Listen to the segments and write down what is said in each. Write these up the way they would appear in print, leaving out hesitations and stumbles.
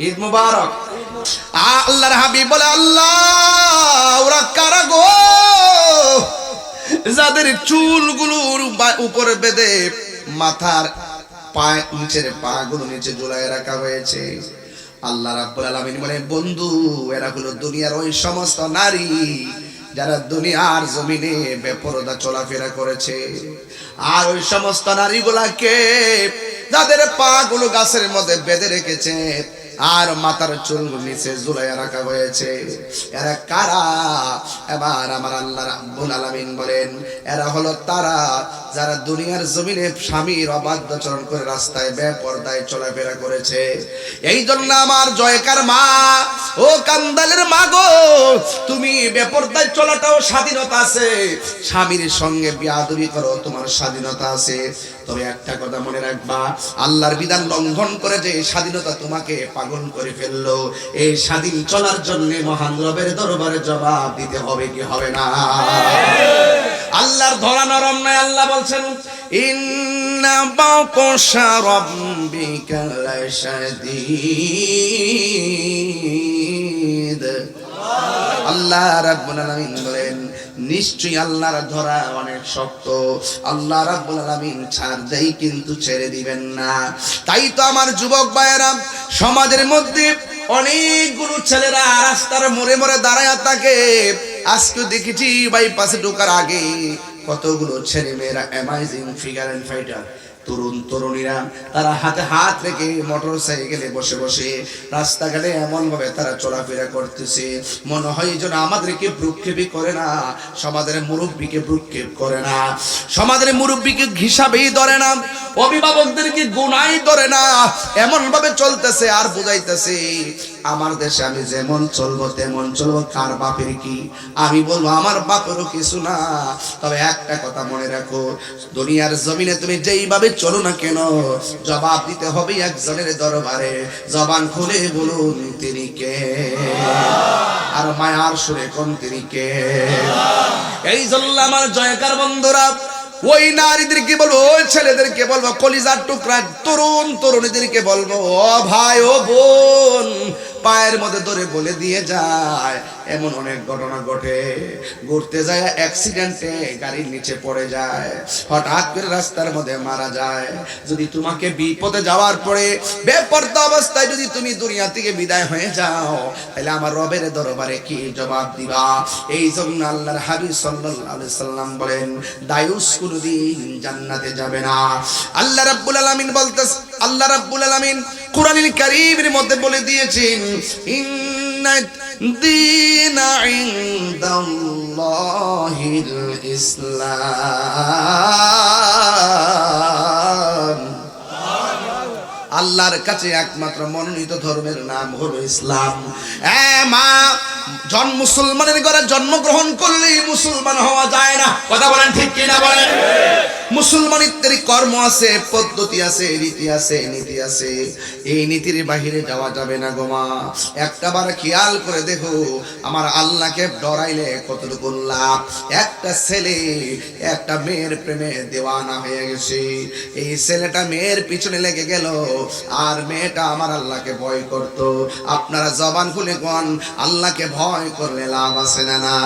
ঈদ মুবারক। আল্লাহর হাবিব বলে, আল্লাহ ওরা কারা গো যাদের চুলগুলোর উপরে বেঁধে মাথার পায় নিচের পা গুলো নিচে ঝুলায় রাখা হয়েছে? আল্লাহ রাব্বুল আলামিন বলেন, বন্ধু এরা হলো দুনিয়ার ওই সমস্ত নারী যারা দুনিয়ার জমিনে বেপরদা চলাফেরা করেছে। আর ওই সমস্ত নারীগুলাকে যাদের পা গুলো গাছের মধ্যে বেঁধে রেখেছে আর মাথার চুল নিচে ঝুলাইয়া রাখা হয়েছে, এরা কারা? এবার আমার আল্লাহ রাব্বুল আলামিন বলেন, এরা হলো তারা যারা দুনিয়ার জমিনে স্বামীর অবাধ্যচরণ করে রাস্তায় বেপরদায় চলাফেরা করেছে। এই জন্য আমার জয়কার মা, ও কান্দালের মা গো, তুমি বেপরদায় চলাটাও স্বাধীনতা আছে, স্বামীর সঙ্গে বিয়াদবি করো তোমার স্বাধীনতা আছে। তবে একটা কথা মনে রাখবা, আল্লাহর বিধান লঙ্ঘন করে যে স্বাধীনতা তোমাকে পাগল করে ফেললো, এই স্বাধীন চলার জন্য মহান রবের দরবারে জবাব দিতে হবে কি হবে না? আল্লাহর ধরা নরম নয়। আল্লাহ বলছেন, ইন্না বাতাশা রাব্বিকা লাশাদীদ। আল্লাহ রাব্বুল আলামিন বলেন, নিশ্চয়ই আল্লাহর ধরা অনেক শক্ত। আল্লাহ রাব্বুল আলামিন ছাড় দেই কিন্তু ছেড়ে দিবেন না। তাই তো আমার যুবক ভাইয়েরা, সমাজের মধ্যে অনেকগুলো ছেলেরা রাস্তার মোড়ে মোড়ে দাঁড়ায় থাকে। আজকে দেখেছি বাইপাসে ঢোকার আগে কতগুলো ছেলে মেয়েরা অ্যামাজিং ফিগার এন্ড ফাইটার তরুণ তরুণীরা, তারা হাতে হাত রেখে মোটর সাইকেলে বসে বসে রাস্তাঘাটে এমন ভাবে তারা চলাফেরা করতেছে, মনে হয় যেন আমাদেরকে ভ্রুক্ষেপই করে না, সমাজের মুরব্বীকে ভ্রুক্ষেপ করে না, সমাজের মুরব্বীকে হিসাবেই ধরে না, অভিভাবকদেরকে গুনাই ধরে না, এমন ভাবে চলতেছে আর বুঝাইতেছে আমার দেশে আমি যেমন চলবো তেমন চলবো, কার বাপের কি? আমি বলবো আমার বাপেরও কিছু না। তবে একটা কথা মনে রাখো, দুনিয়ার জমিনে তুমি যেইভাবে চলো না কেন, জবাব দিতে হবে একজনের দরবারে। জবান খুলে বলুন তিনি কে, আর মায়ার সুরে কোন তিনি কে? এই জন্য আমার জয়কার বন্ধুরা, ওই নারীদেরকে বলবো, ওই ছেলেদেরকে বলবো, কলিজার টুকরা তরুণ তরুণীদেরকে বলবো, ও ভাই ও বোন, পায়ের মধ্যে ধরে বলে দিয়ে যায়। এমন অনেক ঘটনা ঘটে, ঘুরতে যায় অ্যাক্সিডেন্টে গাড়ির নিচে পড়ে যায়, হঠাৎ করে রাস্তার মধ্যে মারা যায়। যদি তোমাকে বিপদে যাওয়ার পরে বেপরদা অবস্থায় যদি তুমি দুনিয়া থেকে বিদায় হয়ে যাও, তাহলে আমার রবের দরবারে কি জবাব দিবা? এই জন্য আল্লাহর হাবিব সাল্লাল্লাহু আলাইহি সাল্লাম বলেন, দায়ুস কোনদিন জান্নাতে যাবে না। আল্লাহ রাব্বুল আলামিন বলতেছে, আল্লাহ রাব্বুল আলামিন কুরআনুল কারীমের মধ্যে বলে দিয়েছেন, ইন্না দীনা ইনদাল্লাহিল ইসলাম। আল্লাহর কাছে একমাত্র মনোনীত ধর্মের নাম হলো ইসলাম। মা, মুসলমানের ঘরে জন্মগ্রহণ করলেই মুসলমান হওয়া যায় না। কথা বলেন ঠিক কিনা বলেন? মুসলমানিত্বের কর্ম আছে, পদ্ধতি আছে, রীতি আছে, নীতি আছে। এই নীতির বাহিরে যাওয়া যাবে না গো মা। একটাবার খেয়াল করে দেখো, আমার আল্লাহকে ডরাইলে কতটুকু লাভ। একটা ছেলে একটা মেয়ের প্রেমে দেওয়ানা হয়ে গেছে, এই ছেলেটা মেয়ের পিছনে লেগে গেল আর মেয়েটা আমার আল্লাহকে ভয় করত। আপনারা জবান খুলে কোন, আল্লাহকে ভয় করলে লাভ আছে না? না।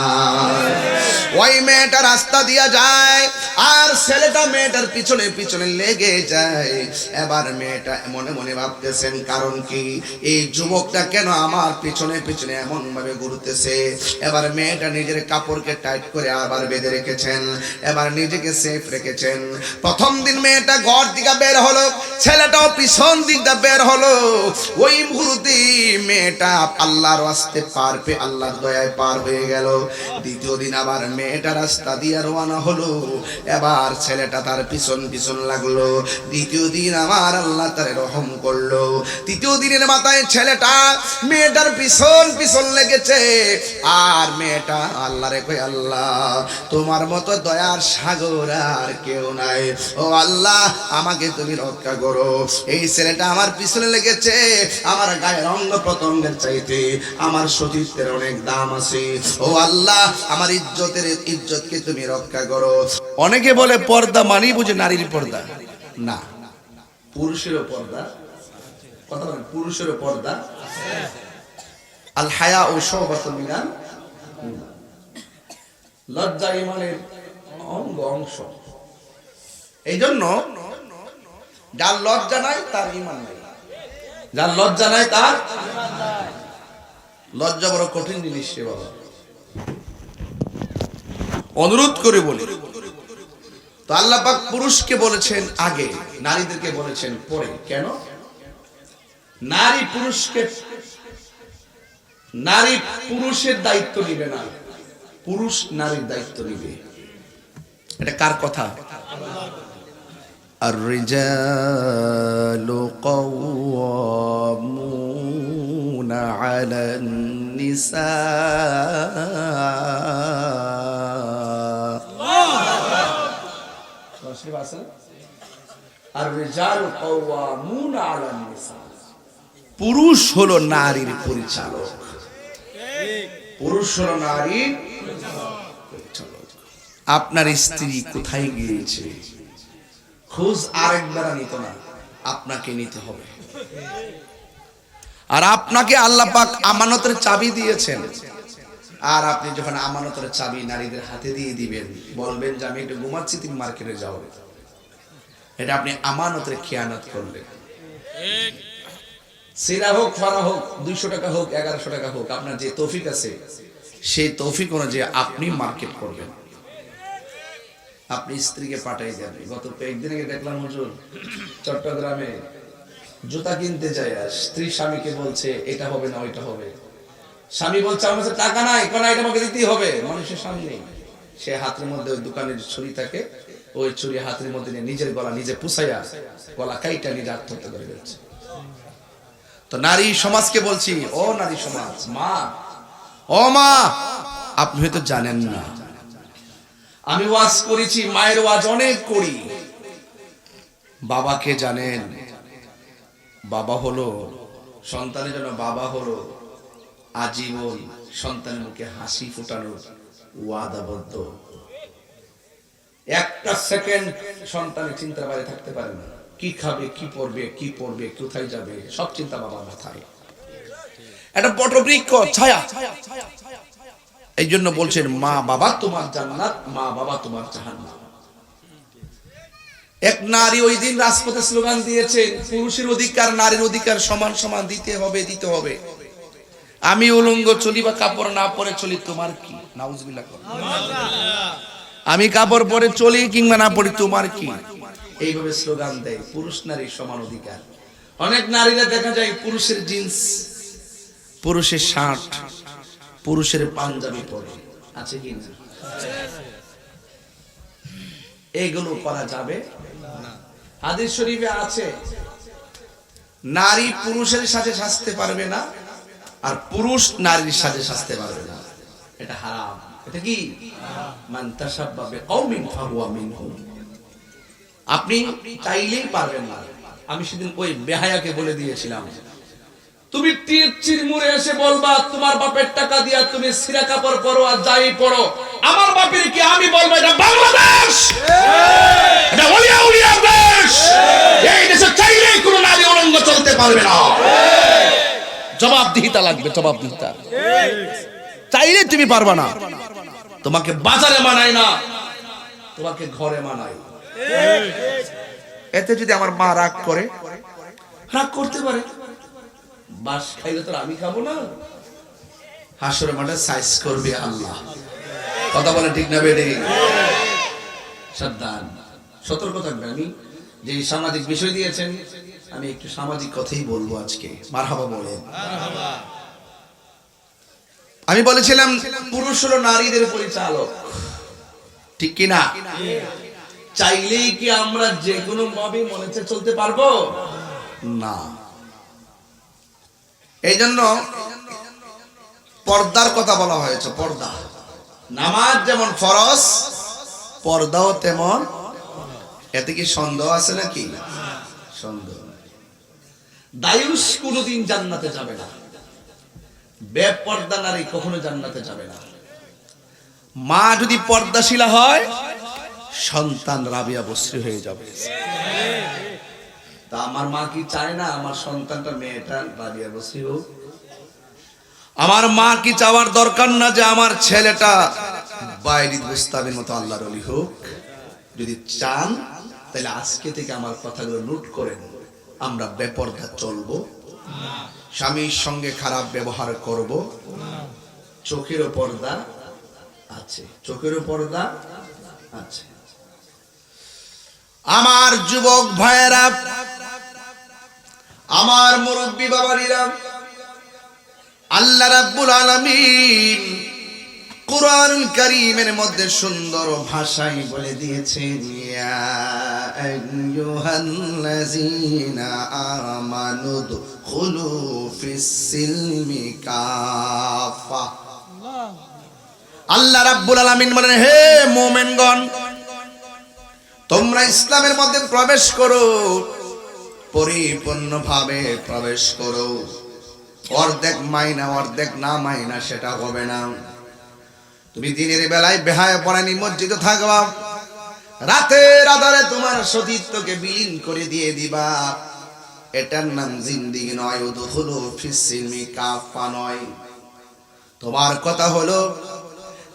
ওই মেয়েটা রাস্তা দিয়া যায় আর ছেলেটা মেয়েটার পিছনে পিছনে লেগে যায়। এবার মেয়েটা মনে মনে ভাবতেছেন, কারণ কি এই যুবকটা কেন আমার পিছনে পিছনে এমন ভাবে ঘুরতেছে? এবার মেয়েটা নিজের কাপড়কে টাইট করে আবার বেঁধে রেখেছেন, এবার নিজেকে সেফ রেখেছেন। প্রথম দিন মেয়েটা ঘর দিকে বের হলো, ছেলেটাও পিছন দিক দিয়ে বের হলো। ওই মুহূর্তে মেয়েটা আল্লাহর রাস্তায় পার পেয়ে আল্লাহর দয়ায় পার হয়ে গেল। দ্বিতীয় দিন আবার মেয়েটা রাস্তা দিয়ে রওনা হলো, এবার ছেলেটা তার পিছন পিছন লাগলো। দ্বিতীয় দিন আমার আল্লাহ তার রহম করলো। তৃতীয় দিনের মাথায় ছেলেটা মেয়েটার পিছন পিছন লেগেছে আর মেয়েটা আল্লাহরে কয়, আল্লাহ তোমার মতো দয়ার সাগর আর কেউ নাই, ও আল্লাহ আমাকে তুমি রক্ষা করো। এই ছেলেটা আমার পিছনে লেগেছে, আমার গায়ের অঙ্গ প্রত্যঙ্গের চাইতে আমার সতীত্বের অনেক দাম আছে, ও আল্লাহ আমার ইজ্জতকে তুমি রক্ষা করো। অনেকে বলে পর্দা মানেই বুঝে নারীর পর্দা, না, পুরুষেরও পর্দা কথা বলেন, পুরুষেরও পর্দা আছে। আল হায়া ও শুবাতুম মিনাল ঈমান, লজ্জা ঈমানের অংশ। এই জন্য যার লজ্জা নাই তার ঈমান নাই, যার লজ্জা নাই তার ঈমান নাই। লজ্জা বড় কঠিন জিনিস রে বাবা, অনুরোধ করে বলি। তো আল্লাহ পাক পুরুষকে বলেছেন আগে, নারীদেরকে বলেছেন পরে। কেন? নারী পুরুষের দায়িত্ব নিবে না, পুরুষ নারীর দায়িত্ব নিবে। এটা কার কথা? আর-রিজালু কাওয়ামুনা আলান নিসা। আর-রিজালু কাওয়ামুনা আলান নিসা, পুরুষ হলো নারীর পরিচালক, পুরুষ হলো নারীর পরিচালক। আপনার স্ত্রী কোথায় গিয়েছে খোঁজ আরেকবার নিত না, আপনাকে নিতে হবে। আর আপনাকে আল্লাহ পাক আমানতের চাবি দিয়েছেন, আর আপনি যখন আমানতের চাবি নারীদের হাতে দিয়ে দিবেন, বলবেন যে আমি একটু ঘুমাচ্ছি, তুমি মার্কেটে যাও, এটা আপনি আমানতের খেয়ানত করলেন। সিরা হোক, ফারা হোক, 200 টাকা হোক, 1100 টাকা হোক, আপনার যে তৌফিক আছে সেই তৌফিক অনুযায়ী আপনি মার্কেট করবেন, আপনি স্ত্রীকে পাঠাই দেন। গত কয়েকদিন আগে দেখলাম হুজুর চট্টগ্রামে জুতা কিনতে যায়, স্ত্রী স্বামীকে বলছে এটা হবে না ওইটা হবে। স্বামী বলছে আমার কাছে টাকা নাই, কোন এটা আমাকে দিতেই হবে। মানুষের সামনে সে হাতের মধ্যে ওই দোকানের ছুরি থাকে, ওই ছুরি হাতের মধ্যে নিয়ে নিজের গলা নিজে পুষাইয়া গলা কাইটা নিজে আত্মহত্যা করে ফেলছে। তো নারী সমাজকে বলছি, ও নারী সমাজ, মা, ও মা, আপনি হয়তো জানেন না, আমি ওয়াজ করেছি, মায়ের ওয়াজ অনেক করি। বাবাকে জানেন, বাবা হলো সন্তানের জন্য, বাবা হলো আজীবন সন্তানের মুখে হাসি ফোটানোর ওয়াদাবদ্ধ। একটা সেকেন্ড সন্তানের চিন্তার বাইরে থাকতে পারে না, কি খাবে, কি পড়বে, কোথায় যাবে, সব চিন্তা বাবার মাথায়। একটা বটবৃক্ষ ছায়া। এই জন্য বলছেন মা বাবা তোমার জান্নাত, মা বাবা তোমার জাহান্নাম। এক নারী ওই দিন রাজপথে স্লোগান দিয়েছে, পুরুষের অধিকার নারীর অধিকার সমান সমান, দিতে হবে, দিতে হবে। আমি উলঙ্গ চলি বা কাপড় না পরে চলি, তোমার কি? নাউজুবিল্লাহ। আমি কাপড় পরে চলি কিংবা না পড়ি, তোমার কি? এইভাবে স্লোগান দেয় পুরুষ নারীর সমান অধিকার। অনেক নারীরা দেখা যায় পুরুষের জিন্স, পুরুষের শার্ট, পুরুষের পাঞ্জাবি পরে, আছে কি না? এগুলো করা যাবে না। হাদিস শরীফে আছে নারী পুরুষের সাথে সাজতে পারবে না, আর পুরুষ নারীর সাথে সাজতে পারবে না। এটা হারাম। এটা কি? মান তাশাব্বা বিকওমিন ফাহুয়া মিনহুম। আপনি চাইলেই পারবেন না। আমি সেদিন ওই বেহায়াকে বলে দিয়েছিলাম, তুমি তীর মুড়ে এসে বলবা তোমার বাপের টাকা দিয়া তুমি সিরা কাপড় পরো আর যাই পরো, আমার বাপের কি? আমি বলবো এটা বাংলাদেশ, এটা ওলিয়া উলিয়া দেশ। এই দেশে চাইলেই কোনো নারী উলঙ্গ চলতে পারবে না। জবাবদিহিতা লাগবে, জবাবদিহিতা। চাইলে তুমি পারবা না, তোমাকে বাজারে মানায় না, তোমাকে ঘরে মানায়। এতে যদি আমার মা রাগ করে, রাগ করতে পারে, বাস খাইলে তো আমি খাবো না, হাসরের মাঠে সাইজ করবে আল্লাহ। কথা বলে ঠিক না বেডে? সাবধান, সতর্ক থাকবে। আমি যে সামাজিক বিষয় দিয়েছেন, আমি একটু সামাজিক কথাই বলবো আজকে। মারহাবা বলে। আমি বলেছিলাম পুরুষ হলো নারীদের পরিচালক, ঠিক কি না? চাইলেই কি আমরা যে কোনো ভাবে মনে হচ্ছে চলতে পারবো না। এই জন্য পর্দার কথা বলা হয়েছে। পর্দা, নামাজ যেমন ফরজ, পর্দাও তেমন। এতে কি সন্দেহ আছে নাকি? সন্দেহ। দায়ুস কোনোদিন জান্নাতে যাবে না, বেপর্দা নারী কখনো জান্নাতে যাবে না। মা যদি পর্দাশীলা হয়, সন্তান রাবিয়া বস্রী হয়ে যাবে। তা আমার মা কি চায় না আমার সন্তানটা মেয়েটা রাবিয়া বসরি হোক? আমার মা কি চাওয়ার দরকার না যে আমার ছেলেটা বাইরে বুস্তাবের মতো আল্লাহর ওলি হোক? যদি চান তাহলে আজকে থেকে আমার কথাগুলো নোট করেন। আমরা বেপরদা চলবো, স্বামীর সঙ্গে খারাপ ব্যবহার করব, চোখেরও পর্দা আছে, চোখেরও পর্দা আছে। আমার যুবক ভাইয়েরা, আমার মুরব্বী বাবারা, আল্লাহ রাব্বুল আলামিন কুরআনুল কারীমের মধ্যে সুন্দর ভাষায় বলে দিয়েছেন, ইয়া আইয়ুহাল্লাযীনা আমানু দুখুলু ফিস-সিলমি কাফা। আল্লাহ রাব্বুল আলামিন বলেন, হে মুমিনগণ, তোমরা ইসলামের মধ্যে প্রবেশ করো, পরিপূর্ণভাবে প্রবেশ করো। অর্ধেক মাইনা অর্ধেক না মাইনা সেটা হবে না। তুমি দিনের বেলায় বেহায়া পড়া নিমজ্জিত থাকবা, রাতের আধারে তোমার সতীত্বকে বিলীন করে দিয়ে দিবা। এটার নাম জিন্দেগি নয়, উদখুলু ফিস-সিলমি কাফা নয়। তোমার কথা হলো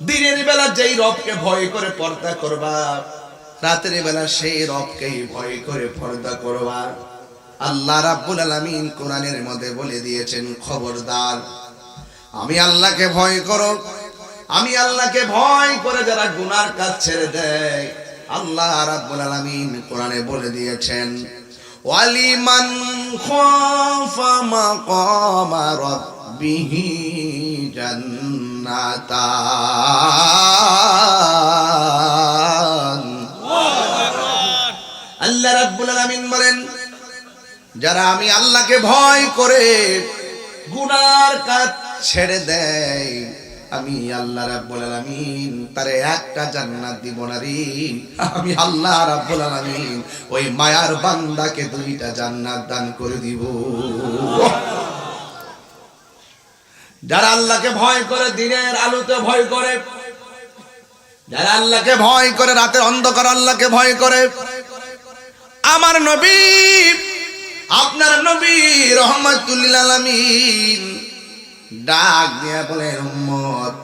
দিনের বেলা যেই রবকে ভয় করে পর্দা করবা, রাতের বেলা সেই রবকেই ভয় করে পর্দা করবা। আল্লাহ রাব্বুল আলামিন কোরআনের মধ্যে বলে দিয়েছেন, খবরদার আমি আল্লাহকে ভয় করো। আমি আল্লাহকে ভয় করে যারা গুনার কাজ ছেড়ে দেয়, আল্লাহ রাব্বুল আলামিন কোরআনে বলে দিয়েছেন, ওয়ালিমান খাফা মাকামা রাব্বিহি জান্নাতান। আল্লাহ রাব্বুল আলামিন বলেন, যারা আমি আল্লাহকে ভয় করে গুনার কাজ ছেড়ে দেয়, আমি আল্লাহ রাব্বুল আলামিন তারে একটা জান্নাত দিব না রে। আমি আল্লাহ রাব্বুল আলামিন ওই মায়ার বান্দাকে দুইটা জান্নাত দান করে দিব। যারা আল্লাহকে ভয় করে দিনের আলোতে ভয় করে, যারা আল্লাহকে ভয় করে রাতের অন্ধকার আল্লাহকে ভয় করে, আমার নবী আপনার নবী রাহমাতুল লিল আলামিন ডাক দিয়া বলেন, উম্মত,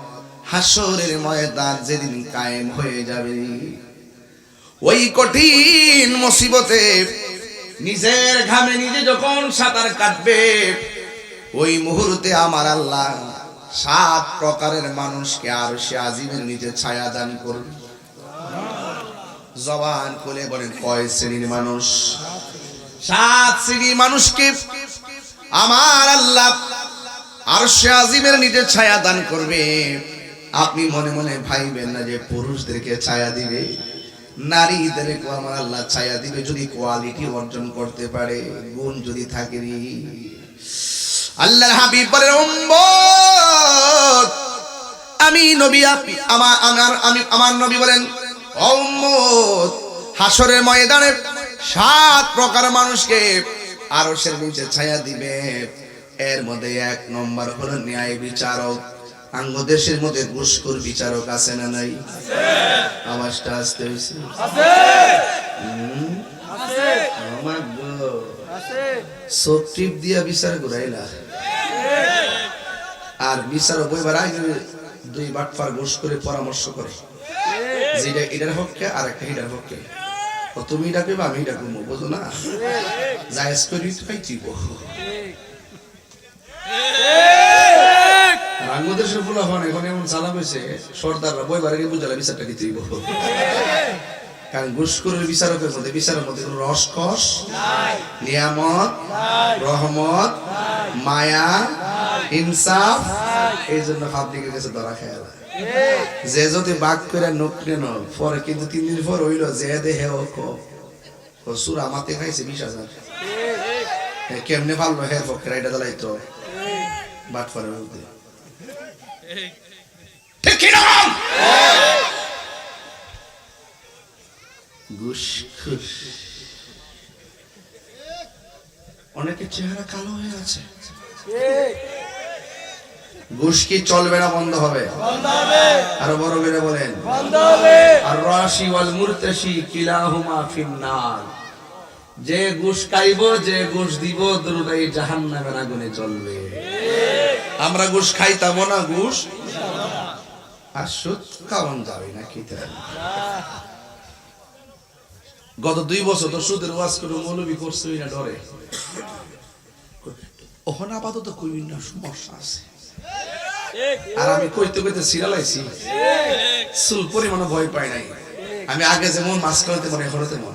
হাসরের ময়দান যেদিন কায়েম হয়ে যাবে, ওই কঠিন মুসিবতে নিজের ঘামে নিজে যখন সাঁতার কাটবে, ওই মুহূর্তে আমার আল্লাহ 7 প্রকারের মানুষকে আরশে আজিমের নিচে ছায়া দান করবে। জবান খুলে বলেন, কয় শ্রেণীর মানুষ? 7 শ্রেণীর মানুষকে আমার আল্লাহ আরশে আজিমের নিচে ছায়া দান করবে। আপনি মনে মনে ভাইবেন না যে পুরুষদেরকে ছায়া দিবে, নারীদেরকে আমার আল্লাহ ছায়া দিবে, যদি কোয়ালিটি অর্জন করতে পারে, গুণ যদি থাকে। আল্লাহর হাবিব বলেন, উম্মত, আমি নবী, আমার নবী বলেন, উম্মত, হাসরের ময়দানে 7 প্রকার মানুষকে আরশের নিচে ছায়া দিবে। এর মধ্যে 1 নম্বর হলো ন্যায় বিচারক। আঙ্গ দেশের মধ্যে ঘুষখোর বিচারক আছে না নাই? আওয়াজটা আসতে হইছে? চোখ টিপ দিয়া বিচার করাইলা, আর বিচারক বইবার আগে 2 বাটফার ঘুষ করে পরামর্শ করে, যেটা এটার পক্ষে আর একটা এটার পক্ষে। তুমি এটা পেবা, আমি এটা করবো, বোঝো না? জায়েজ করি পাইতিব। বাংলাদেশের ফুলাফান এখন এমন চালা হয়েছে, সর্দাররা বইবার আগে বুঝালে বিচারটা দিতে হইব। কারণ ঘুষখোরের বিচারকের মধ্যে বিচারের মধ্যে কোনো রসকস, নিয়ামত, রহমত, মায়া, ইনসাফ, এই জন্য পাবলিকের কাছে ধরা খেয়াল। যে যদি বাক করে নোক নেন পরে, কিন্তু 3 দিন পর হইল যে দেহে সুরা মাতে খাইছে 20,000, কেমনে পারলো হে পক্ষের এটা দালাইতো বাট পরে ঠিক কি রকম ঘুষ ঘুষ। অনেকের চেহারা কালো হয়ে আছে। ঘুষ কি চলবে না বন্ধ হবে? আরো বড় করে বলেন, আর রাশি ওয়াল মুরতাশি কিলাহুমা ফিন্নার। যে ঘুষ খাইব, যে ঘুষ দিব, দুটাই জাহান্নামের আগুনে জ্বলবে। আমরা ঘুষ খাইতাম না, ঘুষ আর সুদ খাওয়ান যাবে না, খেতে গত 2 বছর তো সুদের ওয়াজ করে মৌলবি করছে না ডরে। ওখান আপাতত কইবি না, সমস্যা আছে। আর আমি কইতে কইতে সিরালাইছি, চুল পরিমাণে ভয় পাই নাই। আমি আগে যেমন মাছ করতে মনে, এখন তেমন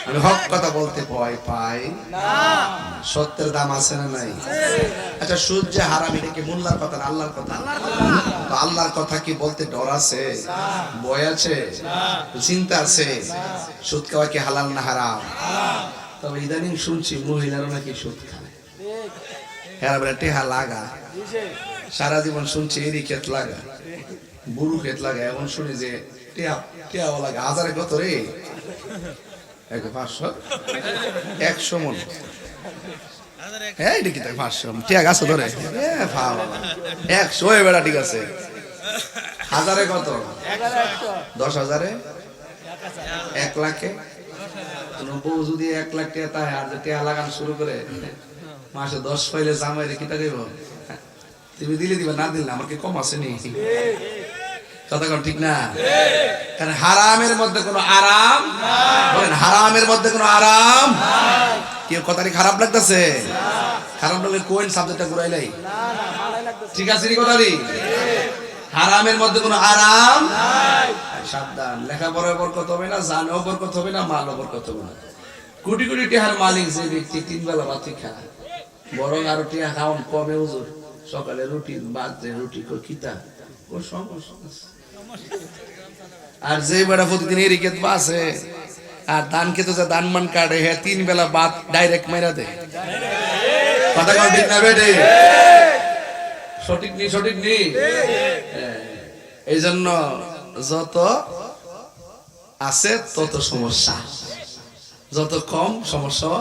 আমি হক কথা বলতে ভয় পাই না। সত্যের দাম আছে না নাই? আচ্ছা, সুদ যে হারাম, এটা কি মোল্লার কথা না আল্লাহর কথা? তো আল্লাহর কথা কি বলতে ডর আছে, ভয় আছে, চিন্তা আছে? সুদ খাওয়া কি হালাল না হারাম? তবে ইদানিং শুনছি মহিলারা নাকি সুদ খায়, হ্যাঁ বলে টেহা লাগা। সারা জীবন শুনছি এরই ক্ষেত লাগা, বুড়ু ক্ষেত লাগা। এখন শুনি যে টেহা টেহাও লাগা। হাজারে কত রে? 500 100 মন। হ্যাঁ, এটা কি 500 টেহা গাছ ধরে 100 বেড়া, ঠিক আছে। হাজারে কত? 10,000, 1 লাখে। বউ যদি 1 লাখ টাকা তাই আর টেহা লাগান শুরু করে, মাসে 10 পাইলে জামাই রে কিটা কইব? তুমি দিলে দিবা, না দিলে আমার কি কম আছে নি? কথা কোন ঠিক না? কারণ হারামের মধ্যে কোনো আরাম বলেন, হারামের মধ্যে কোনো আরাম নাই। কি কথাটি খারাপ লাগতেছে? খারাপ লাগলে কোন সাবজেক্টটা ঘুরাইলাই? ঠিক আছে নি কথাটি? হারামের মধ্যে কোনো আরাম নাই। সাবধান, লেখাপড়ায় বরকত হবে না, জানেও বরকত হবে না, মালও বরকত হবে না। কোটি কোটি টাকার মালিক যে ব্যক্তি 3 বেলা ভাত খায়, বরং আরো টাকা খাওয়ান কমে হুজুর। সকালে রুটি, বাদে রুটি কো কিতা ও সমস্যা। আর যে বেড়া প্রতিদিন এরিকেত বাসে আর ধান খেতে যা ধান মান কাটে, হ্যাঁ 3 বেলা ভাত ডাইরেক্ট মেরা দেয়। কথা কোন ঠিক না বেটে? সঠিক নি, সঠিক নি? এই জন্য যত আছে তত সমস্যা, যত কম সমস্যা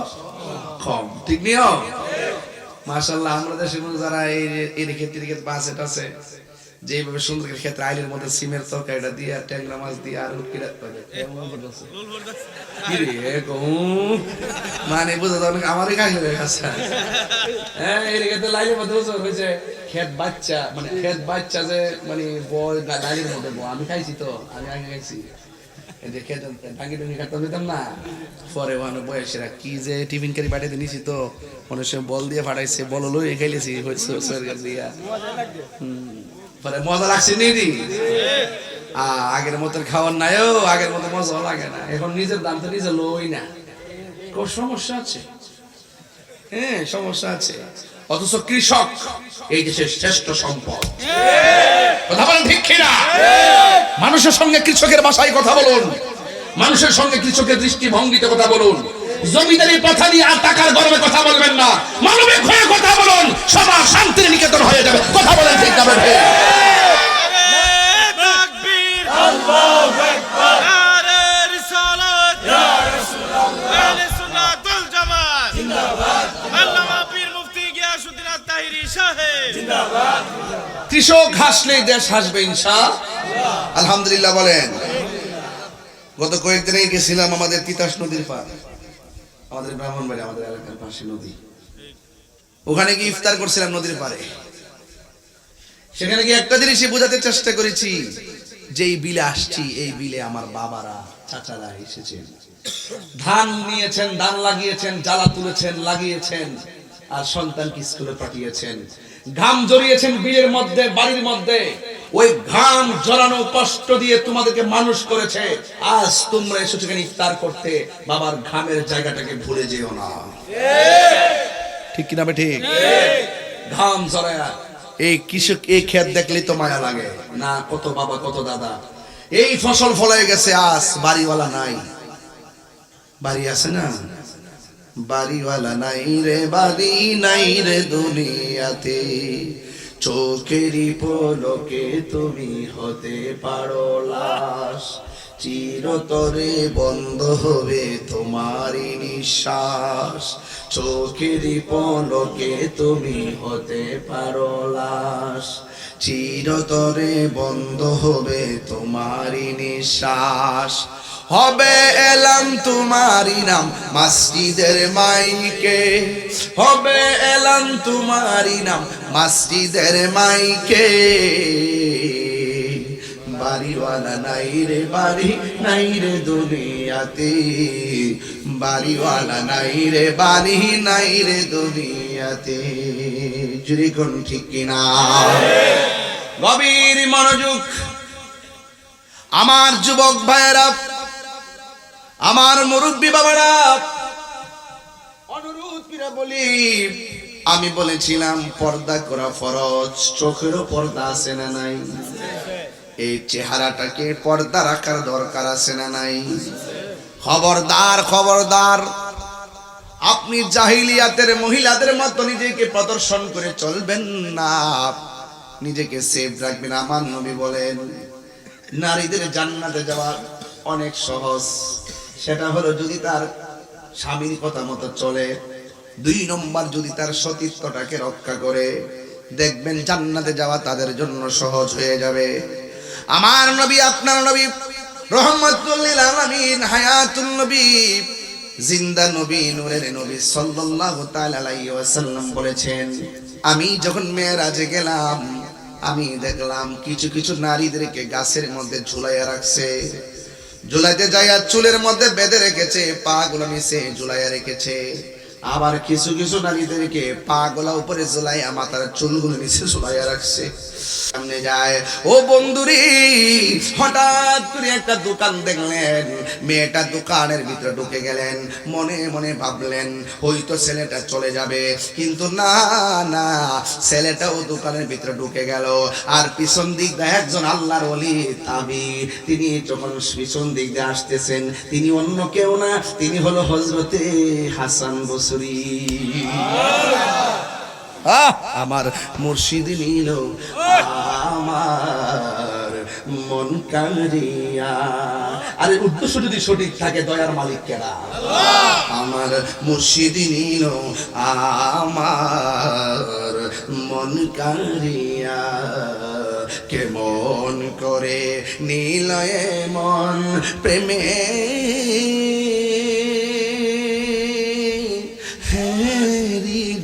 কম, ঠিক নিও। মাশাআল্লাহ, আমরা দেশে যারা এই ক্ষেত বাসে টাছে, যেভাবে সুন্দর ক্ষেত্রে আইলের মধ্যে সিমের তরকারিটা দিয়ে, ট্যাংরা মাছ দিয়ে, আর মানে বুঝা যাবে আমারই খাই হয়ে গেছে। হ্যাঁ, এই ক্ষেত্রে লাইলের মধ্যে হয়েছে ক্ষেত বাচ্চা, মানে ক্ষেত বাচ্চা যে মানে বয় ডালির মধ্যে আমি খাইছি, তো আমি আগে খাইছি। পরে বয়সেরা কি যে টিফিন কারি পাঠাইতে নিছি, তো মনে বল দিয়ে ফাটাইছে, বল লই খাইলেছি দিয়া। পরে মজা লাগছে নি? আগের মতন খাওয়ার নাই, আগের মতো মজা লাগে না। এখন নিজের দাম তো নিজে লই না, সমস্যা আছে। হ্যাঁ, সমস্যা আছে। অথচ কৃষক এই দেশের শ্রেষ্ঠ সম্পদ। কথা বলেন ঠিক কিনা? মানুষের সঙ্গে কৃষকের ভাষায় কথা বলুন, মানুষের সঙ্গে কৃষকের দৃষ্টিভঙ্গিতে কথা বলুন। জমিদারি কথা নিয়ে আর টাকার গরমে কথা বলবেন না, মানবিক হয়ে কথা বলুন, সবার শান্তির নিকেতন হয়ে যাবে। কথা বলেন ঠিক না? কৃষক হাসলেই দেশ হাসবে ইনশাআল্লাহ। আলহামদুলিল্লাহ বলেন। গত কয়েকদিন আগে গেছিলাম আমাদের তিতাস নদীর পার, আমাদের ব্রাহ্মণবাড়ি, আমাদের এলাকার পাশে নদী। ওখানে গিয়ে ইফতার করছিলাম নদীর পারে। সেখানে গিয়ে একটা জিনিসই বোঝাতে চেষ্টা করেছি, যেই বিলে আসছি এই বিলে আমার বাবারা, চাচারা এসেছেন, ধান নিয়েছেন, ধান লাগিয়েছেন, জ্বালা তুলেছেন, লাগিয়েছেন, আর সন্তানকে স্কুলে পাঠিয়েছেন, ঘাম জড়িয়েছেন বিলের মধ্যে, বাড়ির মধ্যে। ওই ঘাম জড়ানো কষ্ট দিয়ে তোমাদেরকে মানুষ করেছে। আজ তোমরা এসেছো এখানে ইফতার করতে, বাবার ঘামের জায়গাটাকে ভুলে যেও না। ঠিক কিনা বে? ঠিক। ঘাম জড়ায়া এই কৃষক, এই ক্ষেত দেখলেই তো মায়া লাগে না? কত বাবা, কত দাদা এই ফসল ফলায় গেছে, আজ বাড়িওয়ালা নাই। বাড়ি আছে না? বাড়িওয়ালা নাই রে, বাড়ি নাই রে দুনিয়াতে, চোখেরই পলকে তুমি হতে পারো লাশ, চিরতরে বন্ধ হবে তোমারই নিঃশ্বাস, চোখেরই পলকে তুমি হতে পারো লাশ, চিরতরে বন্ধ হবে তোমারই নিঃশ্বাস। হবে এলাম তোমারই নাম মসজিদের মাইকে, হবে এলাম তোমারই নাম মসজিদের মাইকে। বাড়িওয়ালা নাই রে বাড়ি নাই রে দুনিয়াতে, বাড়িওয়ালা নাই রে বাড়ি নাই রে দুনিয়াতে। জুড়ে কোন ঠিক কিনা? গভীর মনোযোগ আমার যুবক ভাইয়েরা, আমার মুরব্বী বাবারা, অনুরোধ করে বলি, আমি বলেছিলাম পর্দা করা ফরজ, চোখেরও পর্দা আছে না নাই? এই চেহারাটাকে পর্দা রাখার দরকার আছে না নাই? খবরদার খবরদার, আপনি জাহিলিয়াতের মহিলাদের মতো নিজেকে প্রদর্শন করে চলবেন না, নিজেকে সেভ রাখবেন। আমার নবী বলেন নারীদের জান্নাতে যাওয়া অনেক সহজ, সেটা হলো যদি তার স্বামীর কথা মতো চলে, 2 নম্বর যদি তার সতীত্বটাকে রক্ষা করে, দেখবেন জান্নাতে যাওয়া তাদের জন্য সহজ হয়ে যাবে। আমার নবী, আপনার নবী, রহমাতুল লিল আলামিন, হায়াতুন নবী, জিন্দা নবী, নূরের নবী সাল্লাল্লাহু তাআলা আলাইহি ওয়াসাল্লাম বলেছেন, আমি যখন মেরাজে গেলাম, আমি দেখলাম কিছু কিছু নারীদেরকে গাছের মধ্যে ঝুলাইয়া রাখছে, ঝুলাইতে যাইয়া চুলের মধ্যে বেঁধে রেখেছে, পা গুলো নিচে ঝুলাইয়া রেখেছে। আবার কিছু কিছু নারীদেরকে পা গোলা উপরে ঝুলাইয়া মাথার চুলগুলো নিচে ঝুলাইয়া রাখছে। সামনে যায়, ও বন্ধুরি, হঠাৎ করে একটা দোকান দেখলেন, মেয়েটা দোকানের ভিতরে ঢুকে গেলেন, মনে মনে ভাবলেন হয়তো ছেলেটা চলে যাবে, কিন্তু না না, ছেলেটাও দোকানের ভিতরে ঢুকে গেল। আর পিছন দিক দিয়ে একজন আল্লাহর ওলি তাবি, তিনি যখন পিছন দিক দিয়ে আসতেছেন, তিনি অন্য কেউ না, তিনি হলো হযরতে হাসান বসরি। আমার মুর্শিদ নিল আমার মন কারিয়া। আরে উদ্দেশ্য যদি সঠিক থাকে, দয়ার মালিক কেনা? আমার মুর্শিদ নিল আমার মন কারিয়া, কেমন করে নীল মন প্রেমে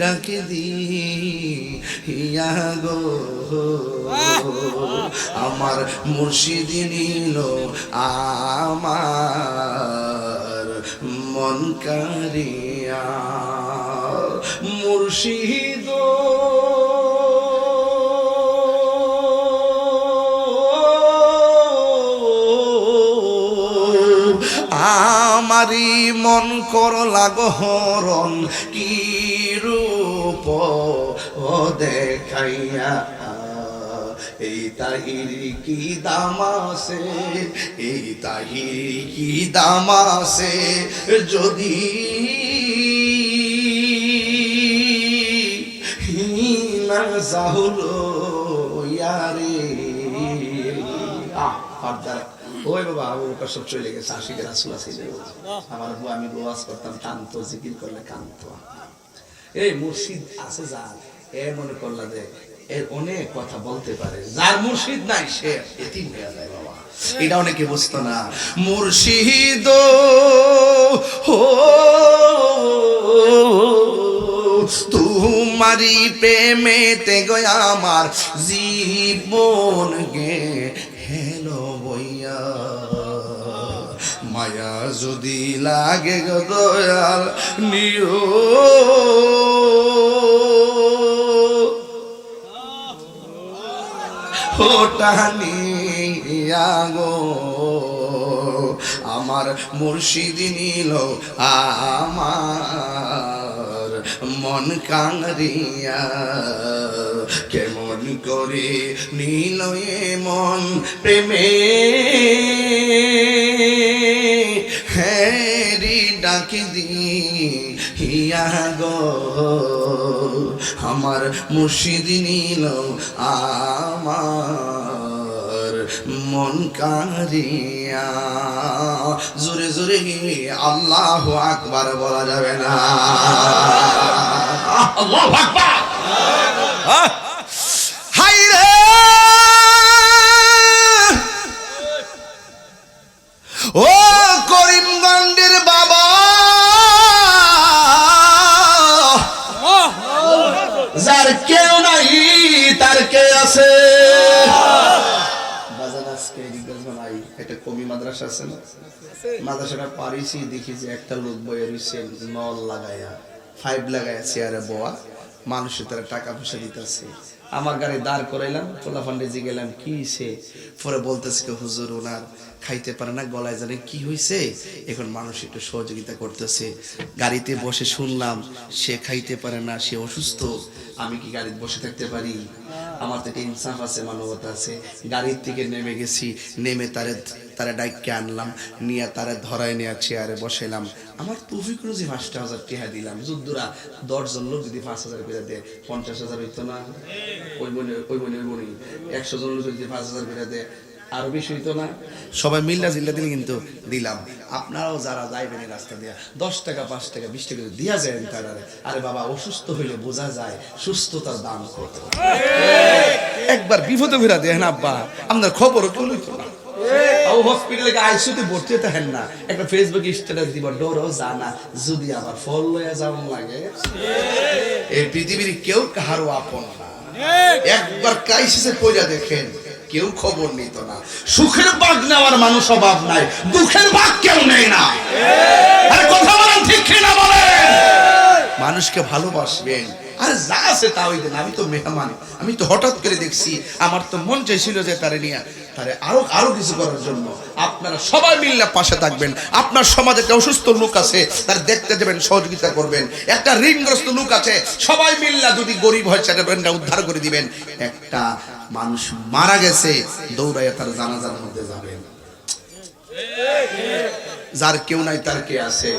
ডাকে দিয়া গো, আমার মুর্শিদ নিল আমার মন কারিয়া। মুর্শিদ আমারি মন করলা গহরণ, কি রূপ দেখাইয়া, এই তাহিরি কি দাম আছে, এই তাহিরি কি দাম আছে, যদি না যাহলো ইয়ারে। ওই বাবা ওটা সব চলে গেছে, আশিকে রাসূল আছে। আমার বউ, আমি ওয়াজ করতাম, কান্ত, জিকির করলে কান্ত। এই মুর্শিদ আছে যার, এ মনে করলা যে এর অনেক কথা বলতে পারে, যার মুর্শিদ নাই সে এতিম হয়ে যায় বাবা। এটা অনেকে বুঝতো না। মুর্শিদ ও তোমারি প্রেমেতে গয়া আমার জীবন গে হেলো বইয়া, মায়া যদি লাগে গো দয়াল নিও, ওটানিয়া গো, আমার মুর্শিদ নিল আমার মন কারিয়া, কেমন করে নিল এ মন প্রেমে, হ্যারি ডাকি দিয়া গো, আমার মুর্শিদ নিল আমার মন কারিয়া। জোরে জোরে আল্লাহু আকবার বলা যাবে না? আল্লাহু আকবার। হাই রে ও আছে বাজার আজকে ভাই একটা কমি মাদ্রাসা আছে না মাদ্রাসাটা পারিছি দেখি যে একটা লোক বয়ে রয়েছে নল লাগায়া 5 লাগায়া চেয়ারে বোয়া মানুষের তারা টাকা পয়সা দিতেছে আমার গাড়ি দাঁড় করাইলাম পোলা ফান্ডে জি গেলাম কি হয়েছে পরে বলতেছে কি হুজুর ওনার খাইতে পারে না গলায় জানে কি হয়েছে এখন মানুষ একটু সহযোগিতা করতেছে গাড়িতে বসে শুনলাম সে খাইতে পারে না সে অসুস্থ আমি কি গাড়িতে বসে থাকতে পারি আমার তো ইনসাফ আছে মানবতা আছে গাড়ির থেকে নেমে গেছি নেমে তারে ডাইকে আনলাম নিয়ে তারে ধরায় নিয়ে চেয়ারে বসাইলাম আমার তৌফিক রুজি ৫,০০০ টাকা দিলাম যুদ্ধরা ১০ জন লোক যদি ৫,০০০ করে দেয় ৫০,০০০ হইতো না ওই মনে ১০০ জন লোক যদি ৫,০০০ করে দেয় আরো বেশি হইতো না সবাই মিল্লা জিল্লা দিলে কিন্তু দিলাম আপনারাও যারা যাইবেন এই রাস্তা দিয়া ১০ টাকা ৫ টাকা ২০ টাকা দিয়া যায় তারা আরে বাবা অসুস্থ হইলে বোঝা যায় সুস্থতার দাম কত একবার বিপদে ফিরা দেন আব্বা আপনার খবরও কেউ লইতো না ও হসপিটালে আইসিইউতে ভর্তি হতে হেন না একটা ফেসবুক স্ট্যাটাস দিব ডরও জানা যদি আবার ফল লইয়া যাওয়ার লাগে এই পৃথিবীর কেউ কাহারও আপন না একবার ক্রাইসিসে পড়া দেখেন কেউ খবর নিত না সুখের ভাগ নেওয়ার মানুষ অভাব নাই দুঃখের ভাগ কেউ নেই না আরে কথা বলেন ঠিক কি না বলেন মানুষকে ভালোবাসবেন আর যা আছে তা হইতেন আমি তো মেহমান আমি তো হঠাৎ করে দেখছি আমার তো মন চাইছিল যে তারে নিয়ে তারে আরো কিছু করার জন্য আপনারা সবাই মিলে পাশে থাকবেন আপনার সমাজে একটা অসুস্থ লোক আছে তার দেখতে যাবেন সহযোগিতা করবেন একটা ঋণগ্রস্ত লোক আছে সবাই মিলে যদি গরিব হয় সেটা উদ্ধার করে দিবেন একটা মানুষ মারা গেছে দৌড়াইয়া তার জানাজার মধ্যে যাবেন যার কেউ নাই তার কে আছে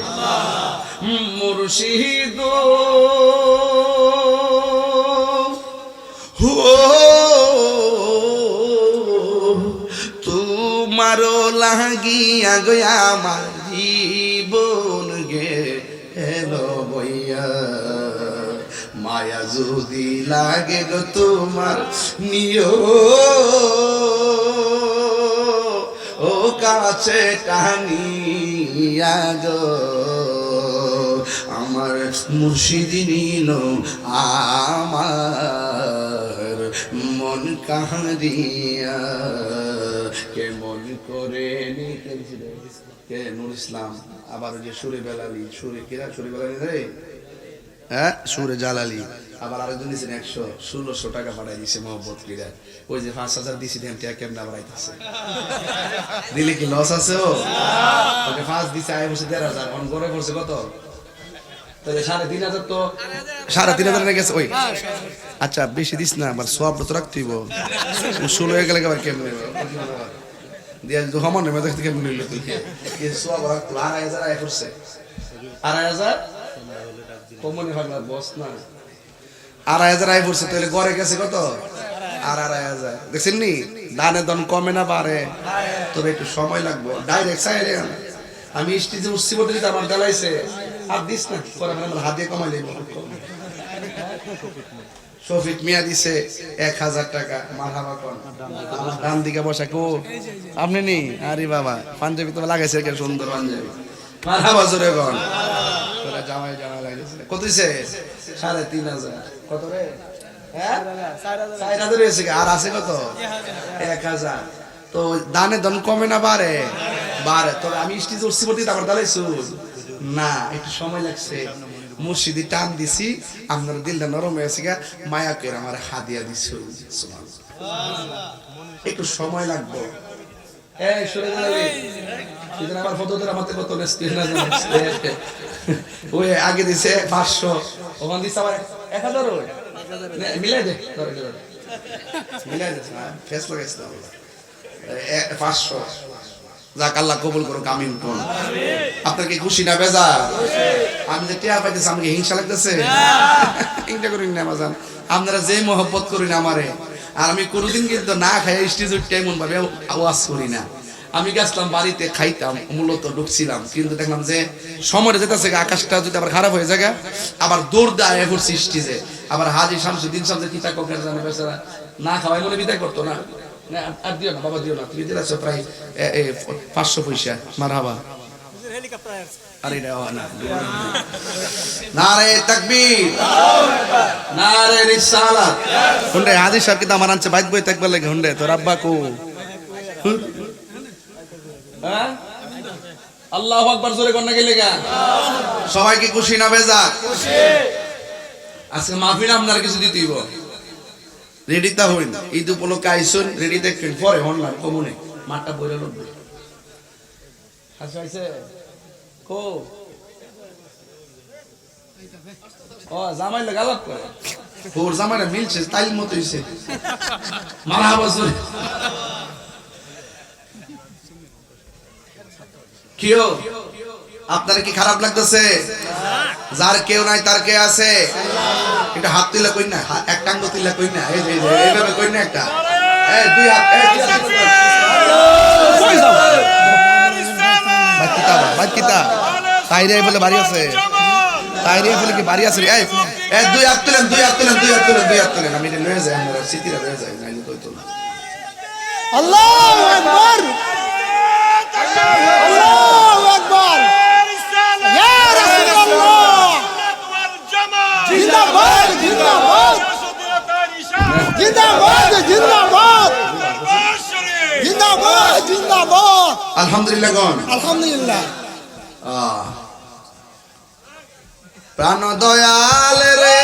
মুর্শিদ তোমার লাগিয়া গয়া আমার জীবন গেল বইয়া মায়া যদি লাগে গো তোমার নিও ও কাছে টানিয়া গো আমার মুর্শিদি নিল আমার মন কাহারিয়া কেমন করে কে নুর ইসলাম আবার যে সুরে বেলালি সুরে কিরা সুরে বেলালি রে হ্যাঁ সুরে জালালি আবার আরেকজন দিয়েছেন ১১৬ টাকা পাঠাই দিছে মোহাম্মদ কিরা ওই যে ৫,০০০ দিছি দেন টাকা কেমন বাড়াইতেছে দিলে কি লস আছে ও ওকে ৫ দিছে আয় বসে ১,৫০০ অন করে পড়ছে কত তাহলে ৩,৫০০ তো ৩,৫০০ গেছে ওই আচ্ছা বেশি দিস না আবার সব তো রাখতে হইব ১৬ হয়ে গেলে আবার কেমন দিয়া তো সমান নেবে দেখতে কেমন নিল তুই এই সব রাখতো ২,৫০০ আয় করছে ২,৫০০ কমনি ভাগলা বস না ২,৫০০ আয় পড়ছে তাহলে গড়ে গেছে কত আর ২,৫০০ দেখছেন নি দানে দন কমে না পারে তবে একটু সময় লাগবে ডাইরেক্ট সাইডে আমি স্টেজে উঠছি বলতে যদি আমার জ্বালাইছে আর দিস না পরে আমার হাত দিয়ে কমাই দেবো শফিক মিয়া দিছে ১,০০০ টাকা মারহাবা কোন আমার ডান দিকে বসা কো আপনি নি আরে বাবা পাঞ্জাবি তো লাগাইছে কি সুন্দর পাঞ্জাবি মারহাবা জোরে কোন তোরা জামাই লাগাইছে কত দিছে ৩,৫০০ কত রে হ্যাঁ ৪,০০০ হয়েছে আর আছে কত ১,০০০ তো দানে দন কমে না বাড়ে তবে আমি স্টেজে উঠছি বলতে আমার দাঁড়াইছো না একটু সময় লাগছে মুর্শিদি টান দিছি আপনার দিলটা নরম হয়েছে গা মায়া করে আমার হাদিয়া দিছো একটু সময় লাগবে এই সরে গেলে আমার ফটোদের আমাদের কত ওই আগে দিছে ৫০০ ওখান দিছে আবার ১,০০০ মিলাই দে মিলাই দে ফেস লাগাইছে ৫০০ যাক আল্লাহ কবুল করুক আমিন কোন আপনার কি খুশি না বেজার আমি যে টিয়া পাইতেছি আমাকে হিংসা লাগতেছে হিংসা করি না বাজান আপনারা যে মহব্বত করেন আমারে আর আমি কোনোদিন কিন্তু না খাই স্টেজ উঠতে এমন ভাবে আওয়াজ করি না আমি গেছিলাম বাড়িতে খাইতাম মূলত ঢুকছিলাম কিন্তু দেখলাম যে সময় যেতেছে আকাশটা যদি আবার খারাপ হয়ে যায় আবার দৌড় দেয় করছি স্টেজে আবার হাজি শামসুদ্দিন সাহেব কিতা ককের জানে বেচারা না খাওয়াই মনে বিদায় করতো না আর দিও না বাবা দিও না তুমি দিলাছ প্রায় ৫০০ পয়সা মারহাবা আরে না নারে তাকবীর নারে রিসালাত হুন্ডে হাজির সাহেব কি আমার আনছে বাইক বই থাকবে লাগে হুন্ডে তোর আব্বা কো হ্যাঁ আল্লাহু আকবার জোরে কোন নাকি লাগা সবাই কি খুশি না বেজার খুশি আজকে মাহফিল আপনার কিছু দিতেইব রেডি তা হইন ঈদ উপলক্ষে আইসুন রেডি দেখেন পরে হনলাম কমনে মাঠটা বইরা লব হাসাইছে কো ও জামাই লাগালাত করে ওর জামাইরা মিলছে স্টাইল মতো হইছে মারহাবা জোরে কিও আপনার কি খারাপ লাগতেছে যার কেউ নাই তার কে আছে এটা হাত তুলে কই না এক টাঙ্গ তুলে কই না এই এইভাবে কই না একটা এই দুই হাত কই যাও বাকিতা তাইরে বলে বাড়ি আছে তাইরে বলে কি বাড়ি আছে এই দুই হাত তুলেন আমি এটা লয়ে যাই আমরা স্মৃতিরা লয়ে যাই নাইলে কই তো না আল্লাহু আকবার আল্লাহু আকবার ইয়া রাসূলুল্লাহ জিন্দাবাদ জিন্দাবাদ জিন্দাবাদ জিন্দাবাদ জিন্দাবাদ জিন্দাবাদ আলহামদুলিল্লাহ গণ আলহামদুলিল্লাহ প্রাণ দয়াল রে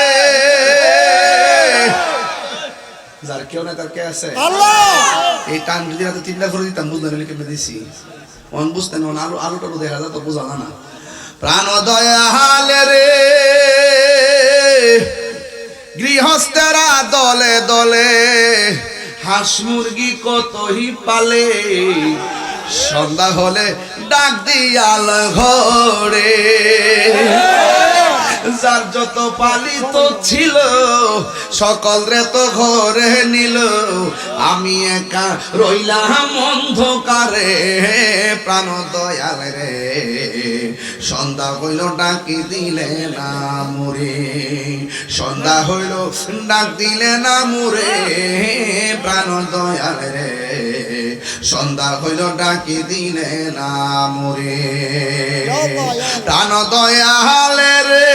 যার কেউ না তার কে আছে আল্লাহ এই টান যদি রাতে তিনটা করে দিতাম বুঝতে নিলে কেমনে দিছি অন বুঝতেন অন আলোটা দেখা যায় তো বোঝা না প্রাণ দয়াল রে গৃহস্থেরা দলে দলে হাঁস মুরগি কতই পালে সন্ধ্যা হলে ডাক দিয়াল ঘরে যার যত পালিত ছিল সকল রে তো ঘরে নিল আমি একা রইলাম অন্ধকারে প্রাণ দয়াল রে সন্ধ্যা হইল ডাকি দিলে না মুরে সন্ধ্যা হইল ডাক দিলে না মুরে প্রাণ দয়াল রে সন্ধ্যা হইল ডাকি দিলে না মুরে প্রাণ দয়াল রে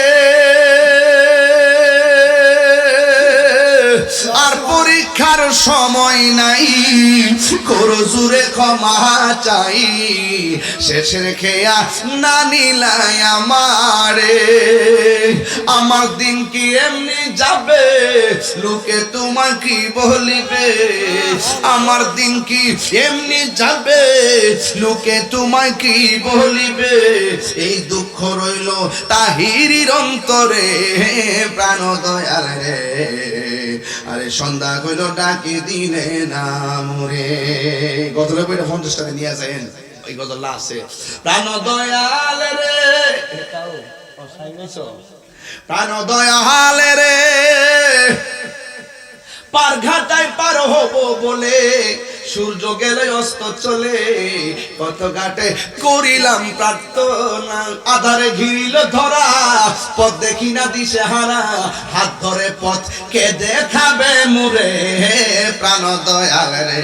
আর পরীক্ষার সময় নাই করো জুরে ক্ষমা চাই শেষের খেয়া না নিলাই আমারে আমার দিন কি এমনি যাবে লোকে তোমার কি বলিবে আমার দিন কি এমনি যাবে লোকে তোমায় কি বলিবে এই দুঃখ রইল তাহিরির অন্তরে প্রাণ দয়াল রে আরে সন্ধ্যা কইল ডাকি দিলে না মোরে গজলে বইটা 50 টাকা নিয়ে যাবেন ওই গজল আছে প্রাণ দয়াল রে প্রাণ দয়াল রে পার ঘাটায় পার হব বলে সূর্য গেলে অস্ত চলে কত ঘাটে করিলাম প্রার্থনা আধারে ঘিরিল ধরা পথ দেখি না দিশে হারা হাত ধরে পথ কে দেখাবে মুরে প্রাণ দয়াল রে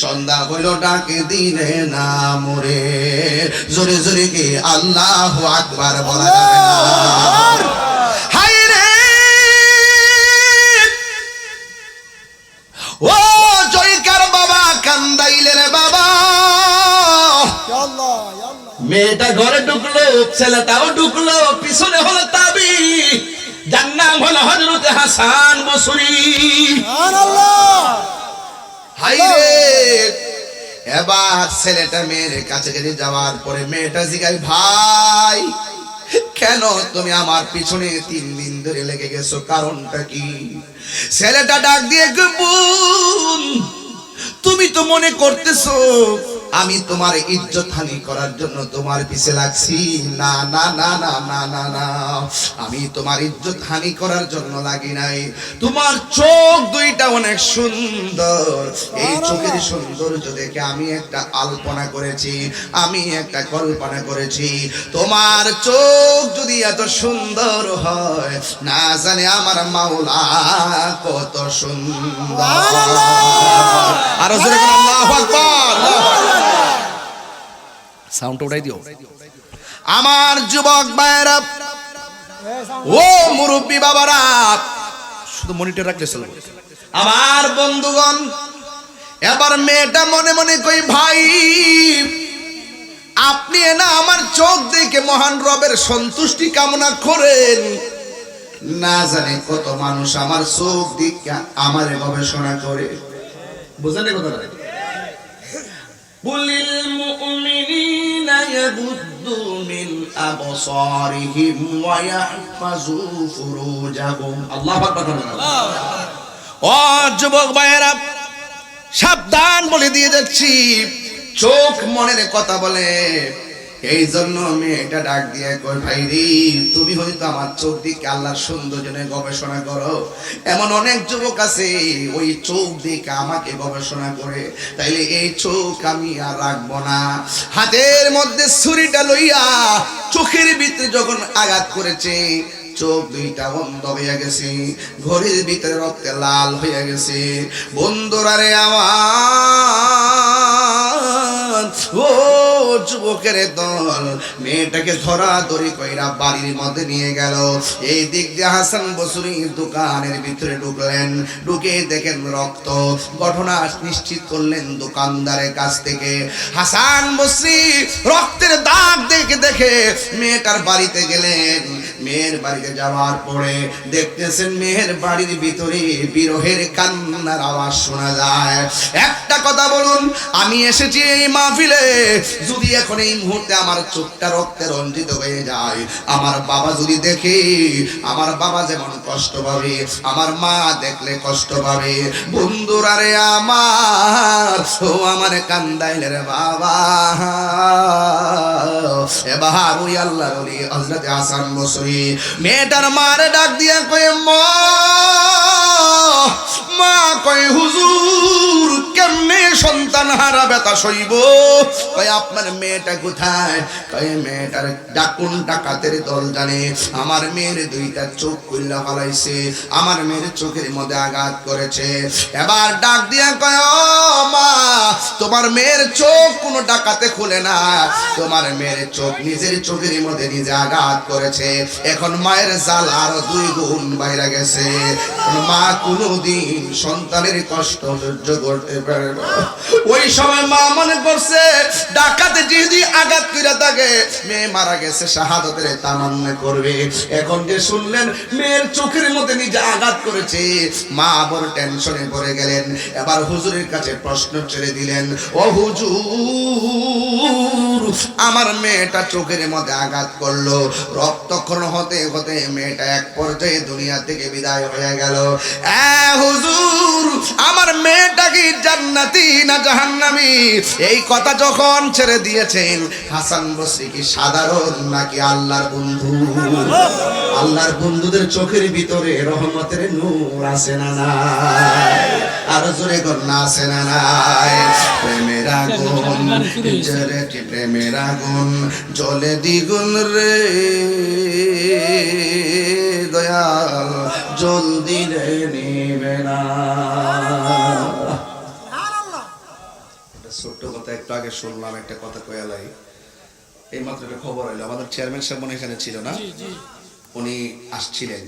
সন্ধ্যা হইল ডাকে দিলে না মুরে জোরে জোরে কি আল্লাহু আকবার বলা যাবে না হায় রে ও জয়কার বাবা কান্দাইলে রে বাবা মেয়েটা ঘরে ঢুকলো ছেলেটাও ঢুকলো পিছনে হলো তাবি যার নাম হলো হযরতে হাসান বসরি সুবহানাল্লাহ হায় রে এবার ছেলেটা মেয়ের কাছে যাওয়ার পরে মেয়েটা জিগায় ভাই কেন তুমি আমার পিছনে 3 দিন ধরে লেগে গেছো কারণটা কি ছেলেটা ডাক দিয়ে বোন তুমি তো মনে করতেছো আমি তোমার ইজ্জত হানি করার জন্য তোমার পিছে লাগছি না না না না না না না আমি তোমার ইজ্জত হানি করার জন্য লাগি নাই তোমার চোখ দুইটা অনেক সুন্দর এই চোখের সৌন্দর্য দেখে আমি একটা আলপনা করেছি আমি একটা কল্পনা করেছি তোমার চোখ যদি এত সুন্দর হয় না জানে আমার মাওলা কত সুন্দর আর জোরে আল্লাহু আকবার সাউন্ড উঠাই দিও। আমার যুবক ভাইরা, ও মুরব্বী বাবারা, শুধু মনিটর রাখলে চলবে। আমার বন্ধুগণ, এবার মেয়েটা মনে মনে কই, ভাই আপনি না আমার চোখ দেখে মহান রবের সন্তুষ্টি কামনা করেন, না জানে কত মানুষ আমার চোখ দেখে আমারে গবেষণা করে। বুঝলেন কথাটা? বুলিল মুমিনিনা ইয়াগুদ্দু মিন আবসারিহিম ওয়া ইয়াহফাজু ফুরুজাহুম। আল্লাহু আকবার। ও যুবক ভাইয়েরা, সাবধান বলে দিয়ে যাচ্ছি, চোখ মনের কথা বলে। এই জন্য আমি এটা ডাক দিয়ে কই, ভাই রে, তুমি হয়তো আমার চোখ দিকে আল্লাহর সৌন্দর্য নিয়ে গবেষণা করো। এমন অনেক যুবক আছে ওই চোখ দিকে আমাকে গবেষণা করে, তাইলে এই চোখ আমি আর রাখবো না। হাতের মধ্যে ছুরিটা লইয়া চোখের ভিতরে যখন আঘাত করেছে, চোখ দুইটা বন্ধ হইয়া গেছে, ঘড়ির ভিতরে রক্তে লাল হইয়া গেছে। বন্ধুরা রে আমার, ও যুবকের দল মেয়েটাকে ধরাধরি কইরা বাড়ির মধ্যে নিয়ে গেল। এই দিক দিয়ে হাসান বসরি দোকানের ভিতরে ঢুকলেন, ঢুকে দেখেন রক্ত। ঘটনা নিশ্চিত করলেন দোকানদারের কাছ থেকে। হাসান বসরি রক্তের দাগ দেখে দেখে মেয়েটার বাড়িতে গেলেন। মেয়ের বাড়িতে যাওয়ার পরে দেখতেছেন মেয়ের বাড়ির ভিতরে বিরহের কান্নার আওয়াজ শোনা যায়। একটা কথা বলুন, আমি এসেছি এই মাহফিলে, যদি এখন এই মুহূর্তে আমার চোখটা রক্তে রঞ্জিত হয়ে যায়, আমার বাবা যদি দেখে, আমার বাবা যেমন কষ্ট পাবে, আমার মা দেখলে কষ্ট পাবে। বন্ধুরা রে আমার, ও আমার কান্দাইলে রে বাবা। এবার ওই আল্লাহর ওলি হযরত হাসান বসরি মেয়েটার মারে ডাক দিয়ে কয়, মা কয়, হুজুর কেমনে সন্তান হারা ব্যথা সইব? কয় আপনার মেয়েটা কোথায়? কয় মেয়েটার ডাকুন ডাকাতের দল জানে, আমার মেয়ের দুইটা চোখ খুললা ফলাইছে, আমার মেয়ের চোখের মধ্যে আঘাত করেছে। এবার ডাক দিয়ে কয়, ও মা, তোমার মেয়ের চোখ কোনো ডাকাতে খুলে না, তোমার মেয়ের চোখ নিজের চোখের মধ্যে নিজে আঘাত করেছে। এখন মায়ের জাল আরো 2 গুণ বাইরে গেছে। মা কোনোদিন সন্তানের কষ্ট সহ্য করতে পারে না। ওই সময় মা মনে করছে ডাকাতে যদি আঘাত করে থাকে, মেয়ে মারা গেছে, শাহাদাতের তামান্না করবে। এখন যে শুনলেন মেয়ের চোখের মধ্যে নিজে আঘাত করেছে, মা বড় টেনশনে পড়ে গেলেন। এবার হুজুরের কাছে প্রশ্ন ছেড়ে দিলেন, ও হুজুর, আমার মেয়েটা চোখের মধ্যে আঘাত করলো, রক্তক্ষরণ হতে হতে মেয়েটা এক পর্যায়ে দুনিয়া থেকে বিদায় হয়ে গেল। হুজুর, আমার মেয়েটা কি জান্নাতি না জাহান্নামী? এই কথা যখন ছেড়ে দিয়েছেন, হাসান বসরি কি সাধারণ নাকি আল্লাহর বন্ধু? আল্লাহর বন্ধুদের চোখের ভিতরে রহমতের নূর আছে না নাই? আর জোরে কন্যা আছে না নাই? প্রেমের আগুন জ্বলে, প্রেমের আগুন জ্বলে দ্বিগুণ রে দয়াল, জলদি রে নিবে না। ছোট্ট কথা একটু আগে শুনলাম, একটা কথা কয়ালাই, এই মাত্র একটা খবর হইলো, আমাদের চেয়ারম্যান সাহেব মনে এখানে ছিল না, উনি আসছিলেন,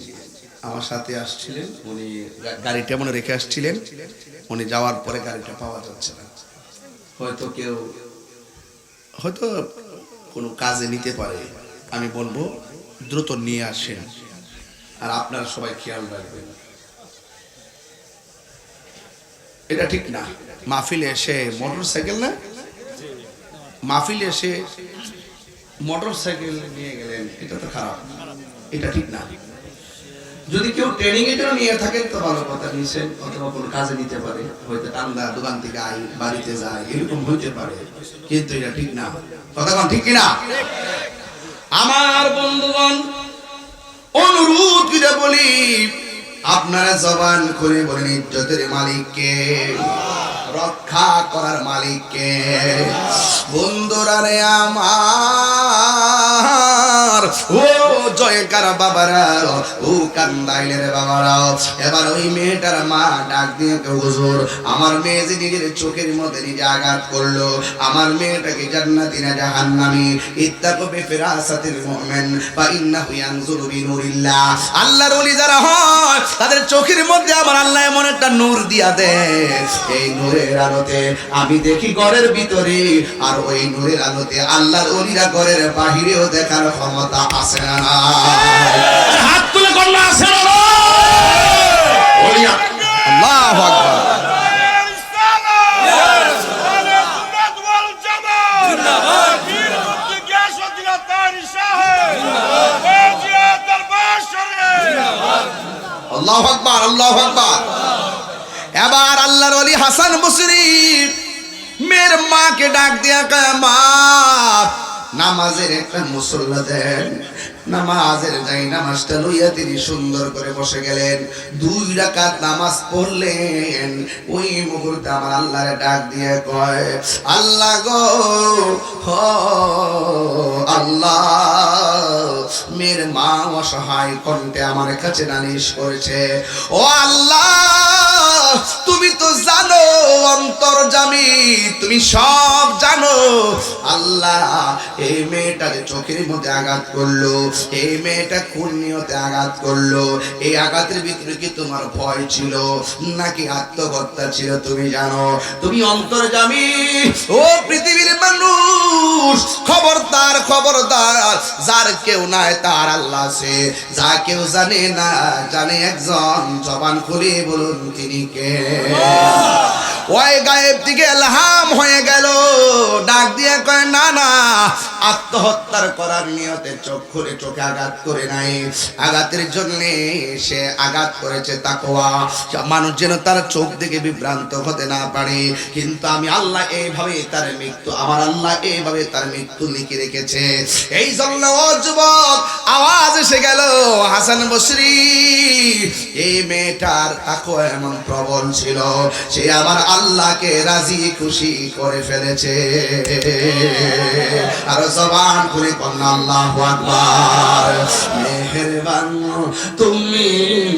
আমার সাথে আসছিলেন, উনি গাড়িটা মনে রেখে আসছিলেন, উনি যাওয়ার পরে গাড়িটা পাওয়া যাচ্ছে না। হয়তো কেউ হয়তো কোনো কাজে নিতে পারে, আমি বলবো দ্রুত নিয়ে আসেন, আর আপনারা সবাই খেয়াল রাখবেন। এটা ঠিক না। মাহফিলে এসে মোটর সাইকেল না, মাহফিলে এসে মোটর সাইকেল নিয়ে গেলেন, এটা তো খারাপ, এটা ঠিক না। যদি কেউ ট্রেনিং এর জন্য নিয়ে থাকেন তো ভালো কথা, নিয়েছেন, অথবা কোনো কাজে নিতে পারে, হয়তো টান্দা দোকান থেকে আই বাড়িতে যায়, এরকম হইতে পারে, কিন্তু এটা ঠিক না। কথা কোন ঠিক কিনা? আমার বন্ধুগণ, অনুরোধ করে বলি, আপনারা জবান করে বলেন ইজ্জতের মালিককে, রক্ষা করার মালিককে। বন্ধুরা রে আমার, ও জয়কার বাবারা, ও কান্দাইলে রে বাবারা। এবার ওই মেয়েটার মা ডাক দিয়ে হুজুর, আমার মেয়ে যে নিজের চোখের মধ্যে নিজে আঘাত করলো, আমার মেয়েটাকে জান্নাতি না জাহান্নামী, ইত্তাকু বিফিরাসাতিল মুমিন ফা ইন্নাহু ইয়ানজুরু বিনুরিল্লাহ। আল্লাহর ওলি যারা হয় তাদের চোখের মধ্যে আমার আল্লাহ এমন একটা নূর দিয়া দেয়, এই নূরের আলোতে আমি দেখি ঘরের ভিতরে, আর ওই নূরের আলোতে আল্লাহর ওলিরা ঘরের বাহিরেও দেখার ক্ষমতা আছে না নাই? হাত তুলে কন্যা আছে না? ওলিয়া আল্লাহু আকবার। আল্লাহু আকবার, আল্লাহু আকবার। এবার আল্লাহর ওলি হাসান বসরি মেয়ের মাকে ডাক দিয়া কয়, মা নামাজের একটা মুসল্লা দেন। নামাজের যাই নামাজটা লইয়া তিনি সুন্দর করে বসে গেলেন, 2 রাকাত নামাজ পড়লেন। ওই মুহূর্তে আমার আল্লাহরে ডাক দিয়ে কয়, আল্লাহ গো, আল্লাহ, মেয়ের মা অসহায় কণ্ঠে আমার কাছে নালিশ করেছে। ও আল্লাহ, তুমি তো জানো অন্তর্যামী, তুমি সব জানো। আল্লাহ, এই মেয়েটা যে চোখের মধ্যে আঘাত করলো, এই মেয়েটা কোন নিয়তে আঘাত করলো, এই আঘাতের ভিতরে কি তোমার ভয় ছিল নাকি আত্মহত্যা ছিল তুমি জানো। তুমি অন্তর্যামী, ও পৃথিবীর মানুষ, খবরদার খবরদার, যার কেউ নাই তার আল্লাহ আছে, যা কেউ জানে না জানে একজন, জবান খুলে বলুন তিনি কে। ওই গায়েব থেকে এলহাম হয়ে গেল, ডাক দিয়ে কয়, না না, আত্মহত্যার করার নিয়তে চোখ খুলে চোখে আঘাত করে নাই, আঘাতের জন্য সে আঘাত করেছে তাকওয়া, মানুষ যেন তার চোখ দেখে বিভ্রান্ত হতে না পারে। কিন্তু আমি আল্লাহ এইভাবে তার মৃত্যু, আমার আল্লাহ এইভাবে তার মৃত্যু লিখে রেখেছে। এই জন্য ও যুবক, আওয়াজ এসে গেল, হাসান বসরি, এই মেয়েটার তাকওয়া এমন প্রবল ছিল, সে আমার আল্লাহকে রাজি খুশি করে ফেলেছে। আর জবান খুলে কন্যা আল্লাহু আকবার। মেহেরবান তুমি,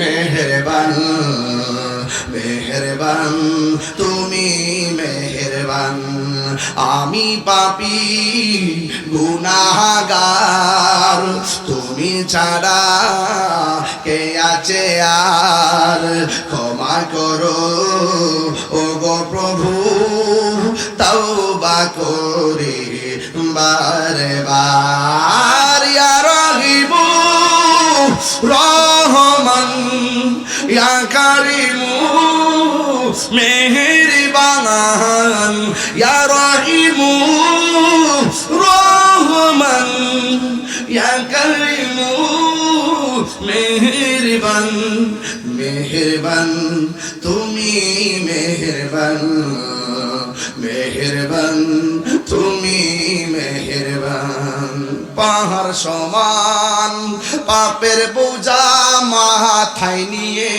মেহেরবান, মেহেরবান তুমি, মেহেরবান, আমি পাপী গুনাহগার, তুমি ছাড়া কে আছে আর, ক্ষমা করো ও গো প্রভু, তাওবা করে বারে বার। ইয়া রহিমু রহমান, ইয়া কারিমু মেহেরবান, ইয়া রহিমু রহমান, ইয়া কারিমু মেহেরবান, মেহেরবান তুমি, মেহেরবান, মেহেরবান তুমি, মেহেরবান। পাহাড় সমান পাপের বোঝা মাথায় নিয়ে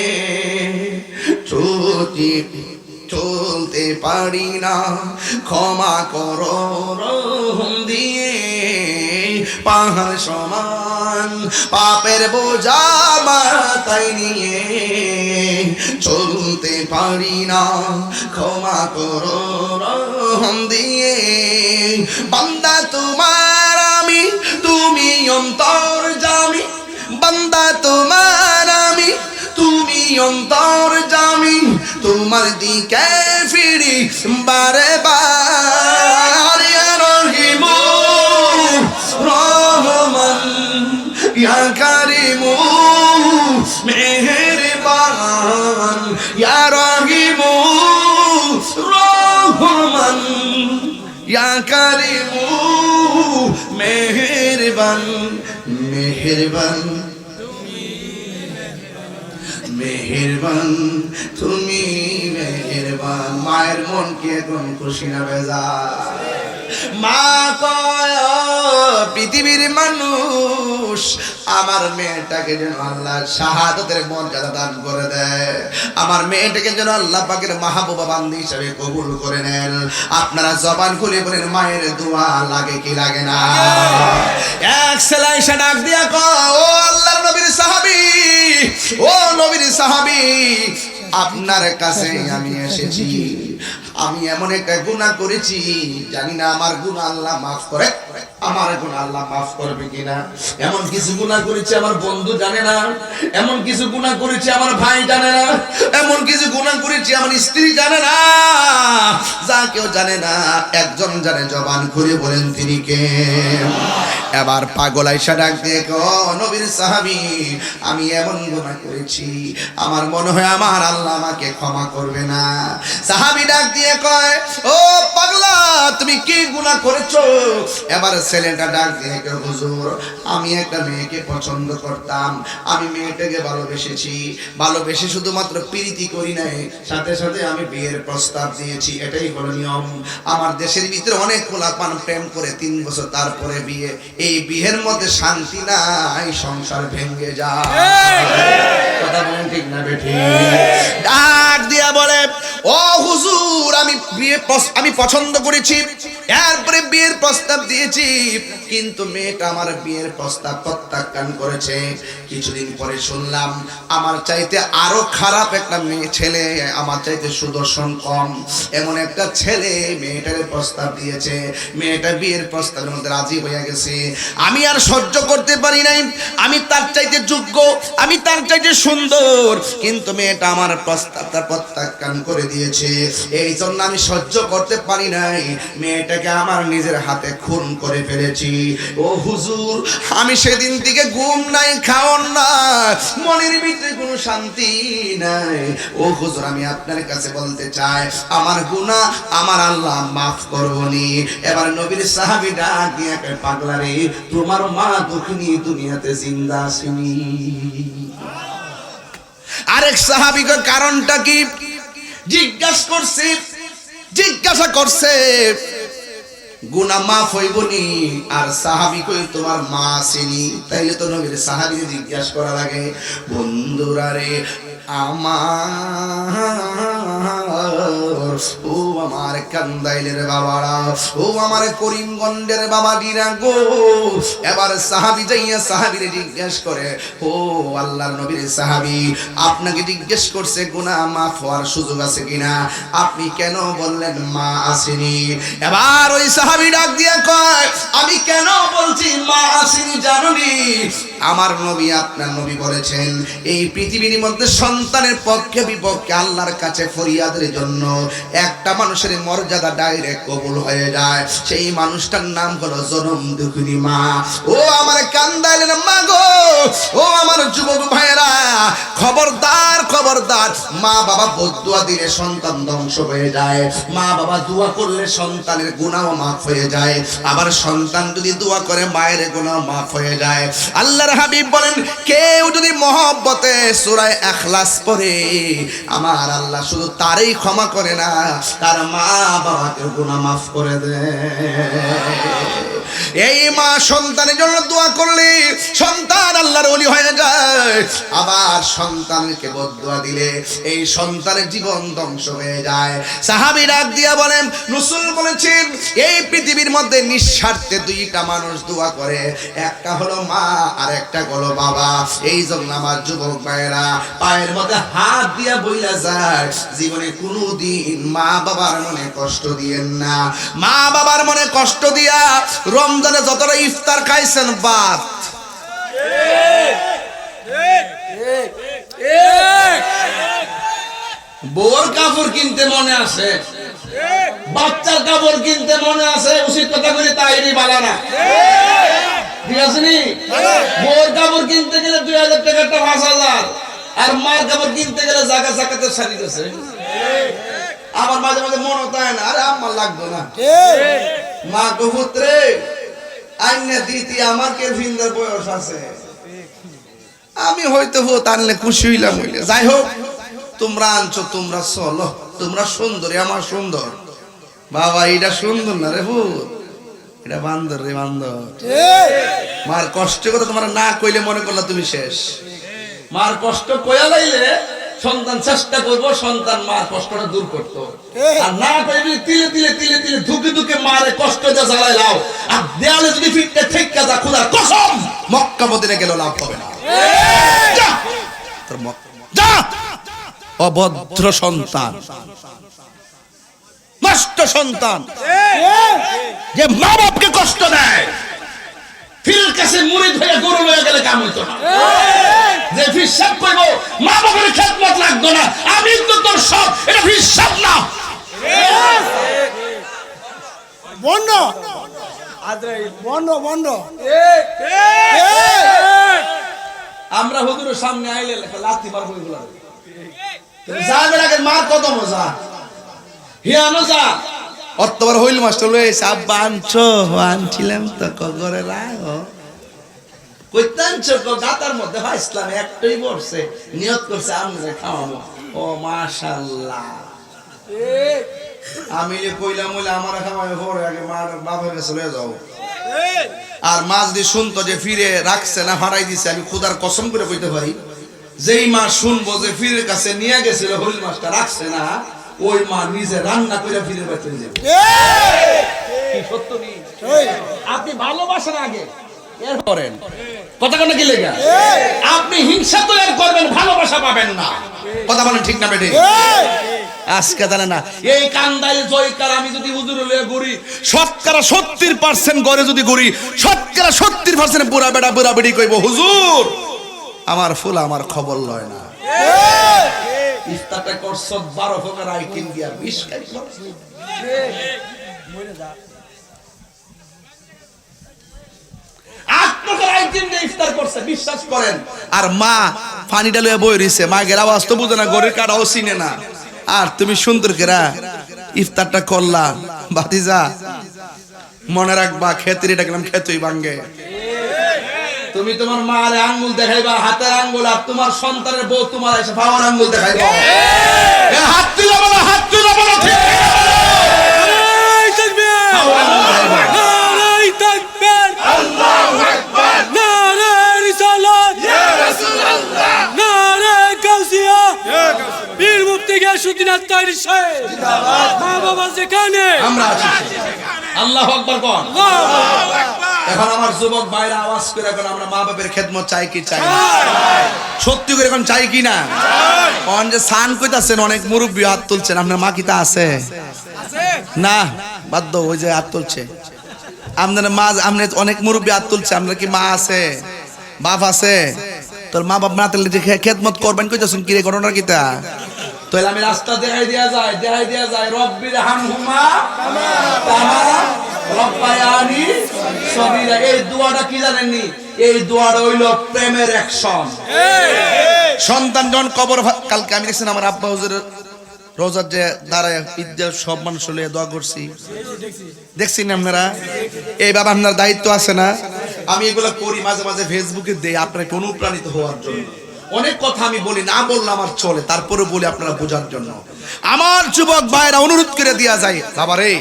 চলতে পারি না, ক্ষমা করো রহম দিয়ে। পাহাড় সমান পাপের বোঝা মাথায় নিয়ে চলতে পারি না, ক্ষমা করো রহম দিয়ে। বান্দা তোমার আমি, তুমি অন্তর্যামী, বান্দা তোমার আমি, তুমি অন্তর্যামী, তোমার দিকে ফিরি বারে বার। ইয়া রহিমু রহমান, ইয়া কারিমু মেহেরবান, ইয়া রহিমু রহমান, ইয়া কারিমু মেহেরবান, মেহেরবান মেহেরবান তুমি, মেহেরবান। মায়ের মন কি এখন খুশি না বেজার? মা কয় পৃথিবীর মানুষ আমার মেয়েটাকে যেন আল্লাহ শাহাদাতের মর্যাদা দান করে দেয়, আমার মেয়েটাকে যেন আল্লাহ পাকের মাহবুবা বান্দি হিসেবে কবুল করে নেন। আপনারা জবান খুলে বলেন মায়ের দোয়া লাগে কি লাগে না? এক সেলাই সে ডাক দিয়া কয় ও আল্লাহর নবীর সাহাবী, ও নবীর সাহাবী, আপনার কাছে আমি এসেছি। আমি এমন একটা গুনাহ করেছি, জানি না আমার গুনাহ আল্লাহ মাফ করে, আমার গুনাহ আল্লাহ মাফ করবে কিনা। এমন কিছু গুনাহ করেছি আমার বন্ধু জানে না, এমন কিছু গুনাহ করেছি আমার ভাই জানে না, এমন কিছু গুনাহ করেছি আমার স্ত্রী জানে না, যা কেউ জানে না একজন জানে, জবান খুলে বলেন তিনি কে? এবার পাগল আয়েশা ডাক দিয়ে কয় নবীর সাহাবী, আমি এমন গুনাহ করেছি আমার মনে হয় আমার আল্লাহ আমাকে ক্ষমা করবে না। সাহাবী ডাক দিয়ে কয় ও পাগলা, তুমি কি গুনাহ করেছো? এবার ছেলেটা ডাক দিয়ে কয় হুজুর, আমি একটা মেয়েকে পছন্দ করতাম, আমি মেয়েটাকে ভালোবেসেছি, ভালোবেসে শুধুমাত্র প্রীতি করি নাই, সাথে সাথে আমি বিয়ের প্রস্তাব দিয়েছি, এটাই হলো নিয়ম। আমার দেশের ভিতরে অনেক পোলাপান প্রেম করে 3 বছর তারপরে বিয়ে, এই বিয়ের মধ্যে শান্তি নাই, সংসার ভেঙে যায়। কথা বলেন ঠিক না বেঠিক? ডাক দিয়া বলে ও হুজুর, আমি পছন্দ করেছি, এরপরে বিয়ের প্রস্তাব দিয়েছি, কিন্তু মেয়েটা আমার বিয়ের প্রস্তাব প্রত্যাখ্যান করেছে। কিছুদিন পরে শুনলাম আমার চাইতে আরো খারাপ একটা মেয়ে ছেলে, আমার চাইতে সুদর্শন কম, এমন একটা ছেলে মেয়েটার প্রস্তাব দিয়েছে, মেয়েটা বিয়ের প্রস্তাবের মধ্যে রাজি হয়ে গেছে। আমি আর সহ্য করতে পারি নাই, আমি তার চাইতে যোগ্য, আমি তার চাইতে সুন্দর, কিন্তু মেয়েটা আমার প্রস্তাবটা প্রত্যাখ্যান করে দিয়েছে। এই জন্য আমি সহ্য করতে পারি নাই, মেয়েটাকে আমার নিজের হাতে খুন করে ফেলেছি। ও হুজুর, আমি সেদিন থেকে ঘুম নাই, খাওন না, মনের ভিতরে কোনো শান্তি নাই। ও হুজুর, আমি আপনার কাছে বলতে চাই আমার গুনাহ আমার আল্লাহ মাফ করবনি। এবার নবীর সাহাবী ডাক দিয়ে কয় পাগলা রে, তোমার মা দুঃখিনী দুনিয়াতে জিন্দা আসেনি। আরেক সাহাবী কয় কারণটা কি? জিজ্ঞাসা করছে গুনাহ মাফ হইবনি। আর সাহাবী কই তোমার মা আসেনি। তাইলে তো নবীর সাহাবী জিজ্ঞাসা করা লাগে বন্ধুরা রে ও আমার কান্দাইলের বাবারা, ও আমার করিমগঞ্জের বাবা দিরা গো। এবার সাহাবী যাইয়া সাহাবীরে জিজ্ঞেস করে ও আল্লাহর নবীর সাহাবী, আপনাকে জিজ্ঞেস করছে গুনাহ মাফ হওয়ার সুযোগ আছে কিনা, আপনি কেন বললেন মা আসেনি? এবার ওই সাহাবী ডাক দিয়া কয় আমি কেন বলছি মা আসেনি জানোনি? আমার নবী আপনার নবী বলেছেন এই পৃথিবীর মধ্যে সন্তানের পক্ষে বিপক্ষে আল্লাহর কাছে ফরিয়াদের জন্য একটা মানুষের মর্যাদা ডাইরেক্ট কবুল হয়ে যায়, সেই মানুষটার নাম হলো জনম দুঃখিনী মা। ও আমার কান্দাইলের মা গো, ও আমার যুবক ভাইয়েরা, খবরদার খবরদার, মা বাবা বদদুয়া দিলে সন্তান ধ্বংস হয়ে যায়, মা বাবা দোয়া করলে সন্তানের গুনাহ মাফ হয়ে যায়, আবার সন্তান যদি দোয়া করে মায়ের গুনাহ মাফ হয়ে যায়। আল্লাহর হাবিব বলেন কেউ যদি মহব্বতে সূরা ইখলাস পড়ে আমার আল্লাহ শুধু তারই ক্ষমা করে না, তার মা বাবাকে গুনাহ মাফ করে দেয়। এই মা সন্তানের জন্য দোয়া করলে সন্তান আল্লাহর ওলি হয়ে যায়, আবার সন্তানকে বদদুয়া দিলে এই সন্তানের জীবন ধ্বংস হয়ে যায়। সাহাবী ডাক দিয়া বলেন রাসূল বলেছেন এই পৃথিবীর মধ্যে নিঃস্বার্থে দুইটা মানুষ দোয়া করে, একটা হলো মা আর একটা হলো বাবা। এই জন্য আমার যুবক ভাইয়েরা পায়ের মধ্যে হাত দিয়া বইলা যায় জীবনে কোনোদিন মা বাবার মনে কষ্ট দিয়েন না। মা বাবার মনে কষ্ট দিয়া রমজানে যতটা ইফতার খাইছেন বাদ, বউর কাপড় কিনতে মনে আছে, বাচ্চার কাপড় কিনতে মনে আছে, উচিত কথা বলি তাইরি বালা না, ঠিক আছে নি? বউর কাপড় কিনতে গেলে 2000 টাকাটা 5000, আর মার কাপড় কিনতে গেলে জায়গা জাকাতে সারি গেছে। আমার মাঝে মাঝে মনে হয় না আরে আমার লাগবে না, মা গো পুত্রে আইনে দিতি আমার কে ভিন্দার বয়স আছে, আমি হয়তো ভূত আনলে খুশি হইলাম হইলে। যাই হোক তোমরা আনছো, তোমরা চলো, তোমরা সুন্দরী আমার সুন্দর, বাবা এটা সুন্দর না রে ভূত, এটা বান্দর রে বান্দর। ঠিক মার কষ্ট কথা তোমার না কইলে মনে করলা তুমি শেষ। মার কষ্ট কইয়া লাইলে সন্তান চেষ্টা করবো সন্তান মার কষ্টটা দূর করতো, আর না কইলে তিলে তিলে তিলে তিলে ধুকে ধুকে মারে কষ্ট দিয়ে জ্বালাই লাও, আর দেয়ালে যদি ফিটতে ঠেক্কা যা খোদার কসম মক্কা মদিনা গেলেও লাভ হবে না। যা তোর যা অভদ্র সন্তান, নষ্ট সন্তান যে মা বাপকে কষ্ট দেয়। ফিরের কাছে মুরিদ হয়ে গরু লয়ে গেলে কাম হইতো না। যে ফিরসাদ কইব মা বাবার খেদমত লাগতো না, আমি তো তোর সব, এটা ফিরসাদ না। বন্ধ বন্ধ বন্ধ। আমরা হুজুরের সামনে আইলে লাথি মারবো এগুলা। যাবের আগে মার কত মজা, হিয়ানো যা অতবার হইল মাস্টার লয়ে আব্বা আনছো আনছিলাম তো কগরে রাও কইতানছো গাতার মধ্যে হয় ইসলাম একটাই বলছে নিয়ত করছে আমরা খাওয়াবো। ও মাশাআল্লাহ, আমি কইলাম বলে আমার খাওয়াবে পরে আগে মার বাবার কাছে লয়ে যাও। আর মা যদি শুনতো যে ফিরে রাখছে না হারাই দিছে, আমি খোদার কসম করে কইতে পারি যেই মা শুনবো যে ফিরের কাছে নিয়ে গেছিল হইল মাছটা রাখছে না, ওই মা নিজে রান্না করে ফিরে বেঁচে যাবে। সত্য নেই, আপনি ভালোবাসেন আগে এর করেন কথা কোন কি লেগা, আপনি হিংসা তো এর করবেন ভালোবাসা পাবেন না। কথা বলেন ঠিক না বেটে? আজকে জানে না এই কান্দাইল জয়কার আমি যদি হুজুর লয়ে ঘুরি শতকরা 70% ঘরে যদি ঘুরি শতকরা 70% পুরা বেটা পুরা বেটি কইব হুজুর আমার ফুল আমার খবর লয় না। ইফতারটা করছ 12 প্রকার আইটেম দিয়া 20 খাই মরে যা 8 প্রকার আইটেম দিয়ে ইফতার করছে বিশ্বাস করেন। আর মা পানিটা লয়ে বই রইছে, মা গের আওয়াজ তো বুঝে না, গরের কাটাও চিনে না। আর তুমি সুন্দর কেরা ইফতারটা করলা ভাতিজা মনে রাখবা খেতের এটা গেলাম খেতই ভাঙ্গে। তুমি তোমার মার আঙ্গুল দেখাইবা হাতের আঙ্গুল, আর তোমার সন্তানের বউ তোমার এসে বাবার আঙ্গুল দেখাইবা। হাত তুলে বলো, হাত তুলে বলো, ঠিক নারায়ে তাকবীর, নারায়ে তাকবীর, আল্লাহু আকবার, নারায়ে রিসালাত, ইয়া রাসূলুল্লাহ, নারায়ে গাউসিয়া, ইয়া গাউসিয়া, বীর মুফতি গিয়াসউদ্দিন আত্তারি সাহেব জিন্দাবাদ। মা বাবা যেখানে আমরা আছি আল্লাহু আকবার কোন, আল্লাহু আকবার। এখন আমার যুবক ভাইরা আওয়াজ করে এখন আমরা মা বাবার খেদমত চাই কি চাই না? সত্যি করে এখন চাই কি না? কোন যে সান কইতাছেন অনেক মুরব্বি হাত তুলছেন, আপনার মা কি তা আছে? না বাধ্য ওই যে হাত তুলছে আপনার মা, আপনি অনেক মুরব্বি হাত তুলছে, আপনার কি মা আছে বাপ আছে? তোর মা বাপ না থাকলে খেদমত করবেন কইতাছেন কি রে ঘটনা কিতা? তাহলে আমি রাস্তা দেখাই দিয়া যায় রব্বির হামহুমা কামা রব্বায়ানি সগীরা। এই দোয়াটা কি জানেননি? এই দোয়াটা হইল প্রেমের অ্যাকশন। সন্তান যখন কবর, কালকে আমি দেখছেন আমার আব্বা হুজুরের রোজার যে দাঁড়ায় ঈদে সব মানুষ লইয়া দোয়া করছি, দেখছেন আপনারা? এই বাবা আপনার দায়িত্ব আছে না? আমি এগুলো করি মাঝে মাঝে ফেসবুকে দেই আপনাকে অনুপ্রাণিত হওয়ার জন্য। অনেক কথা আমি বলি না বললে আমার চলে, তারপরে বলি আপনারা বোঝার জন্য। আমার যুবক ভাইরা অনুরোধ করে দিয়া যায় বাবা রে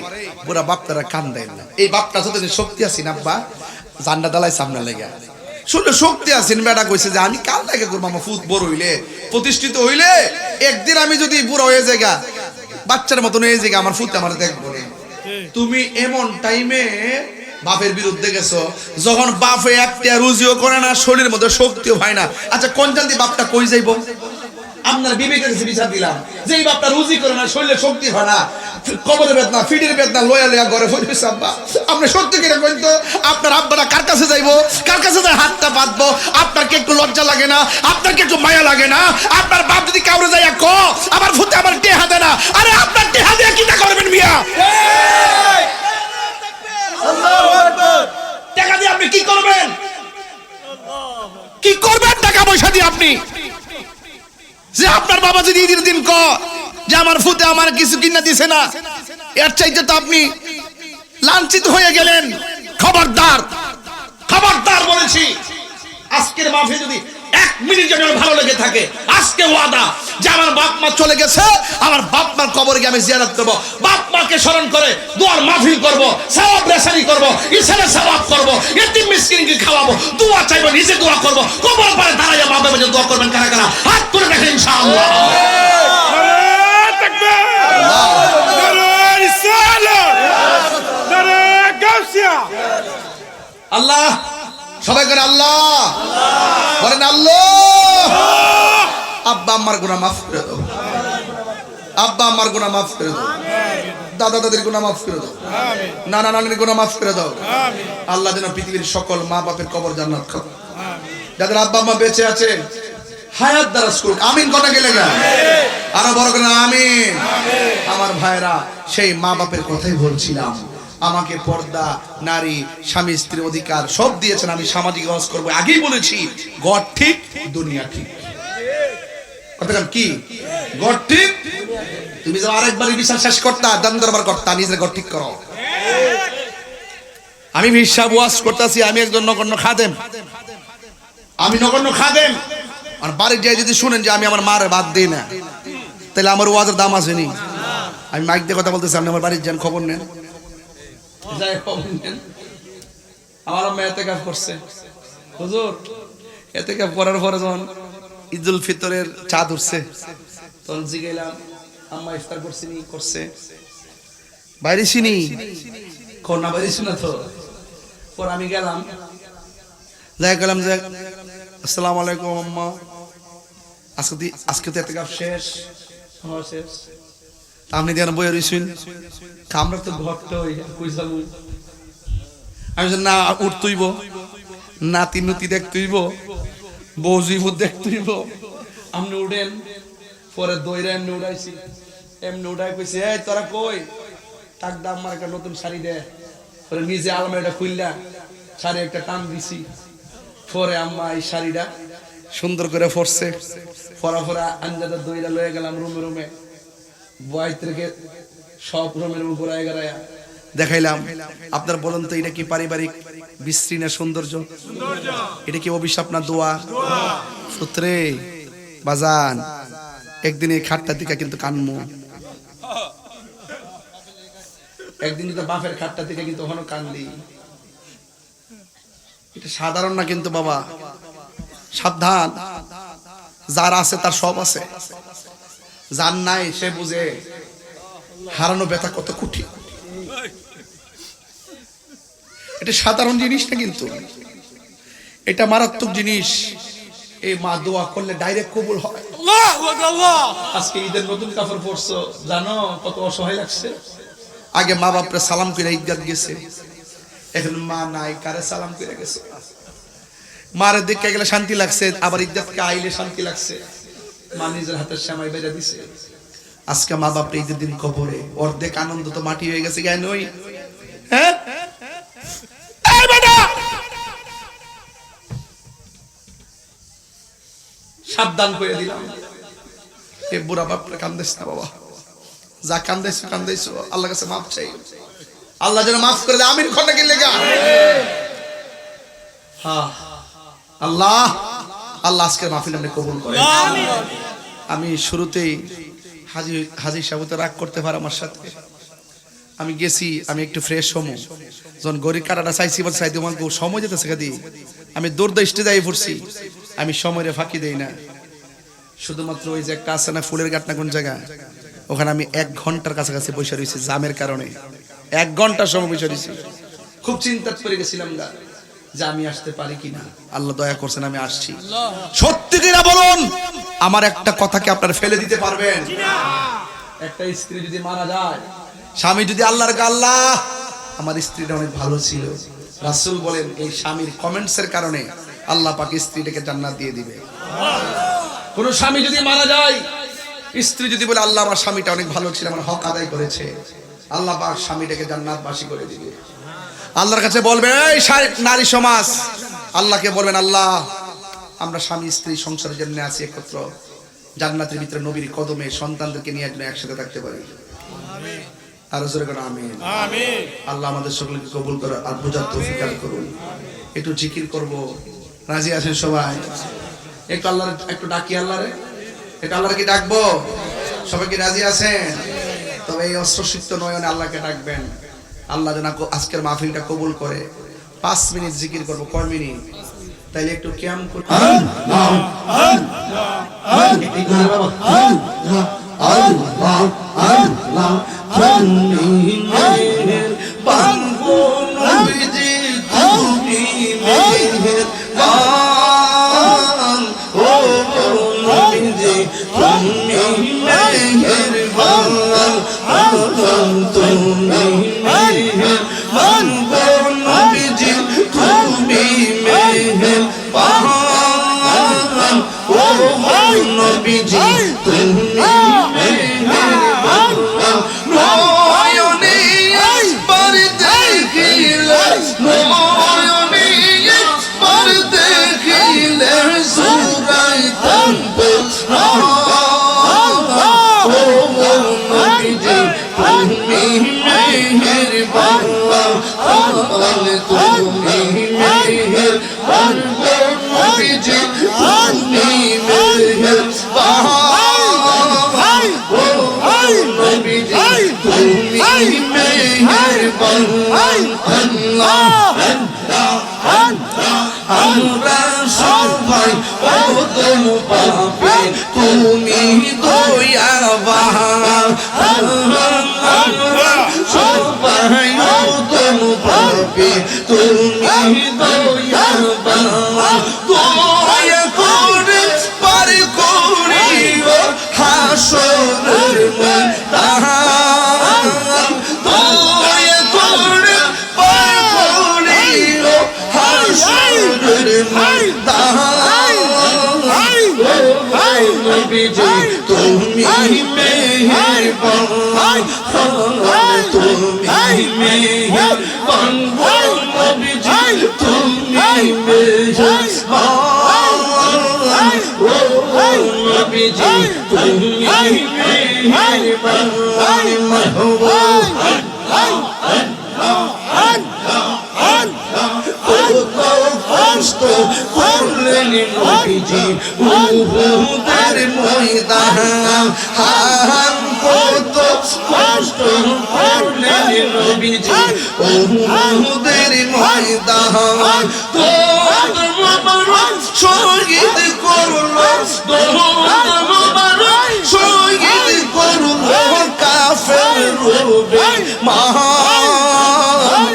পুরা বাপটারা কান দেন না। এই বাপটা যতদিন শক্তি আছেন আব্বা জান্ডা দালাই সামনে লেগে শুনলে শক্তি আছেন, বেটা কইছে যে আমি কাল থেকে করবো আমার ফুট বড় হইলে প্রতিষ্ঠিত হইলে একদিন আমি যদি বুড়ো হয়ে যাই বাচ্চার মতন হয়ে যাই আমার ফুট আমার দেখবো না। তুমি এমন টাইমে বাপের বিরুদ্ধে গেছো যখন বাপে একটা রুজিও করে না, শরীরের মধ্যে শক্তিও হয় না। আচ্ছা কোন জানতি বাপটা কই যাইব? আপনার বিবেকের কাছে বিচার দিলাম যে এই বাপটা রুজি করে না, শরীরে শক্তি হয় না, কবরের বেদনা ফিটের বেদনা লয়া লয়া ঘরে ফিরেছে আব্বা। আপনি সত্যি কিনা কইতো আপনার আব্বাটা কার কাছে যাইবো, কার কাছে যায় হাতটা বাঁধবো? আপনার কি একটু লজ্জা লাগে না? আপনার কি একটু মায়া লাগে না? আপনার বাপ যদি কাউরে যায় ক আমার ফুটে আমার টেহা দেয় না, আরে আপনার টেহা দিয়ে কিটা করবেন মিয়া? টাকা দিয়ে আপনি কি করবেন? কি করবেন টাকা পয়সা দিয়ে আপনি? যে আপনার বাবা যদি ঈদের দিন ক যে আমার ফুতে আমার কিছু কিনা দিছে না, এর চাইতে তো আপনি লাঞ্ছিত হয়ে গেলেন। খবরদার, খবরদার বলেছি। আজকের মাহফিল যদি 1 মিনিট যেন ভালো লেগে থাকে। আজকে ওয়াদা যে আমার বাপ মা চলে গেছে, আমার বাপ মার কবরে গিয়ে আমি জিয়ারত করব, বাপ মাকে স্মরণ করে দোয়ার মাহফিল করব, সওয়াব রেসানি করব, ইসলামে সওয়াব করব, ইতিম মিসকিনকে খাওয়াবো, দোয়া চাইবো, নিজে দোয়া করব, কবর পারে দাঁড়াইয়া মা বাবার জন্য দোয়া করবেন কারা কারা হাত তুলে দেখেন ইনশাআল্লাহ। আল্লাহ, সবাই করে আল্লাহ বলেন আল্লাহ। আব্বা আম্মার গুনাহ মাফ করে দাও, আব্বা আম্মার গুনাহ মাফ করে দাও, দাদা দাদির গুনাহ মাফ করে দাও, নানা নানির গুনাহ মাফ করে দাও। আল্লাহ যেন পৃথিবীর সকল মা বাপের কবর জান্নাত করো। যাদের আব্বা আম্মা বেঁচে আছে হায়াত দারাজ করুক, আমিন কথা গেলে গা আরো বড় করে আমিন। আমার ভাইরা, সেই মা বাপের কথাই বলছিলাম। আমাকে পর্দা, নারী, স্বামী স্ত্রীর অধিকার সব দিয়েছেন। আমি সামাজিক কাজ করবো, আগেই বলেছি গড ঠিক দুনিয়া ঠিক। কথা কি গড ঠিক? তুমি যে আরেকবারই বিচার শেষ করতা, দান দরবার করতা, নিজের গড ঠিক করো। আমি বিশ্বাস ওয়াজ করতেছি, আমি একজন নগণ্য খাদেম, আমি নগণ্য খাদেম। আর বাড়ির যাই যদি শুনেন যে আমি আমার মারে বাদ দিই না, তাহলে আমার ওয়াজের দাম আছে নি? আমি মাইক দিয়ে কথা বলতেছি, আপনি আমার বাড়ির যান, খবর নেন, যাই খবর নেন। আমার আম্মা এতেকাফ করছে হুজুর, এতেকাফ করার পরে যখন ঈদুল ফিতরের চাঁদ উঠছে, তখন জিগাইলাম আম্মা ইফতার করছি নি? করছে। বাইরে চিনি না, বাইরে শুনা তো। পর আমি গেলাম, যাই গেলাম যে আসসালামু আলাইকুম আম্মা, আজকে তো এতেকাফ শেষ, শেষ। আপনি যেন বই রইছেন, আমরা তো ঘরটা কই যাবো। আমি না উঠতইব, নাতি নুতি দেখতইব, বউজিব দেখতইব, আপনি উঠেন। পরে দইরা এমনি উড়াইছি, এমনি উঠাই কইছি এই তোরা কই, তাক দাম আমার একটা নতুন শাড়ি দে। পরে নিজে আলমারিটা খুললা শাড়ি একটা টান দিছি। পরে আম্মা এই শাড়িটা সুন্দর করে পরছে, পরা পরা আঞ্জাটা দইরা লয়ে গেলাম রুমে রুমে, বয়স থেকে সব রুমের ঘুরায় গড়াইয়া দেখাইলাম। আপনার বলুন তো, এটা কি পারিবারিক বিশ্রী না সৌন্দর্য? এটা কি অভিশাপ না দোয়া? সূত্রে বাজান, একদিন এই খাটটা থেকে কিন্তু কানমু, একদিন তো বাপের খাটটা থেকে কিন্তু ওখানে কান্দি। এটা সাধারণ না কিন্তু বাবা, সাবধান। যার আছে তার সব আছে, যার নাই সে বুঝে হারানো ব্যথা কত কঠিন। এটা সাধারণ জিনিস না, কিন্তু এটা মারাত্মক জিনিস। এই মা দোয়া করলে ডাইরেক্ট কবুল হয়। আজকে ঈদের নতুন কাপড় পরছো, জানো কত অসহায় লাগছে। আগে মা বাপরে সালাম করে ঈদগাহ গেছে, এখন মা নাই, কারে সালাম করে গেছে। মারে দেখে গেলে শান্তি লাগছে, আবার ঈদগাহকে আইলে শান্তি লাগছে। মা নিজের হাতের সেমাই বেজে দিছে। আজকে মা বাপরে ঈদের দিন কবরে, অর্ধেক আনন্দ তো মাটি হয়ে গেছে। জ্ঞান ওই হ্যাঁ, সাবধান করে দিলাম, এ বুড়া বাপরে কান্দেছ না বাবা, যা কান্দাইছো কান্দাইছো, আল্লাহ কাছে মাফ চাই, আল্লাহ যেন মাফ করে দেয়। আমিন খন্ডা কি লেগা। হ্যাঁ আল্লাহ, আল্লাহ আজকের মাহফিল আপনি কবুল করেন। আমি শুরুতেই হাজি সাহেব তো রাগ করতে পারে আমার সাথে। আমি গেছি, আমি একটু ফ্রেশ হমু, যখন গরিব কাটাটা চাইছি বলতে চাই তোমার সময় যেতেছে কাদি, আমি দৌড় স্টেজে যাই পড়ছি। আমি সময়ের ফাঁকি দেই না, শুধুমাত্র ওই যে একটা আছে না ফুলের গাট না কোন জায়গা, ওখানে আমি 1 ঘন্টার কাছাকাছি বসে রয়েছি জামের কারণে। 1 ঘন্টার সময় বসে রয়েছি, খুব চিন্তা করে গেছিলাম না যে আমি আসতে পারি কিনা। আল্লাহ দয়া করছেন, আমি আসছি। সত্যি কিনা বলুন, আমার একটা কথাকে আপনারা ফেলে দিতে পারবেন? একটা স্ত্রী যদি মারা যায়, স্বামী যদি আল্লাহর আল্লাহ আমার স্ত্রীটা অনেক ভালো ছিল, রাসূল বলেন এই স্বামীর কমেন্টসের কারণে আল্লাহ পাক স্ত্রীটাকে জান্নাত দিয়ে দিবে। কোন স্বামী যদি মারা যায়, স্ত্রী যদি বলে আল্লাহ আমার স্বামীটা অনেক ভালো ছিল, আমার হক আদায় করেছে, আল্লাহ পাক স্বামীটাকে জান্নাতবাসী করে দিবে। আল্লাহর কাছে বলবে এই নারী সমাজ, আল্লাহকে বলবেন আল্লাহ আমরা স্বামী স্ত্রী সংসারের জন্য আছি একত্র, জান্নাতের ভিতরে নবীর কদমে সন্তানদেরকে নিয়ে একসাথে থাকতে পারি। আর জোরে করে আমিন। আল্লাহ আমাদের সকলকে কবুল করুন আর বোঝার তৌফিক দান করুন। একটু জিকির করব, রাজি আছেন সবাই? একটু আল্লাহ একটু ডাকি আল্লাহরে, একটু আল্লাহরে কি ডাকবো? সবাই কি রাজি আছেন? তবে এই অস্ত্রসিক্ত নয়নে আল্লাহকে ডাকবেন, আল্লাহ যেন আজকের মাহফিলটা কবুল করে। 5 মিনিট জিকির করবো। কয় মিনিট? তাইলে একটু কিয়াম করি। আমরা সবাই ওদম পাবে, তুমি দয়াবান। আমরা সবাই ওদম পাবে, তুমি দয়াবান। দয়া করে পার করিও হাসরের ময়দান। দয়া করে পার করিও হাসরের ময়দান। নবীজি তুমি মেহেরবান, তুমি মেহেরবান। নবীজি তুমি মেহেরবান, নবীজি তুমি মেহেরবান। মাহবুব কষ্ট করলেন নবীজি উহুদের ময়দান। কত কষ্ট করলেন নবীজি উহুদের ময়দান। দোদ মোবারক শহীদ করলো, দোদ মোবারক শহীদ করলো কাফের রূপে মহান।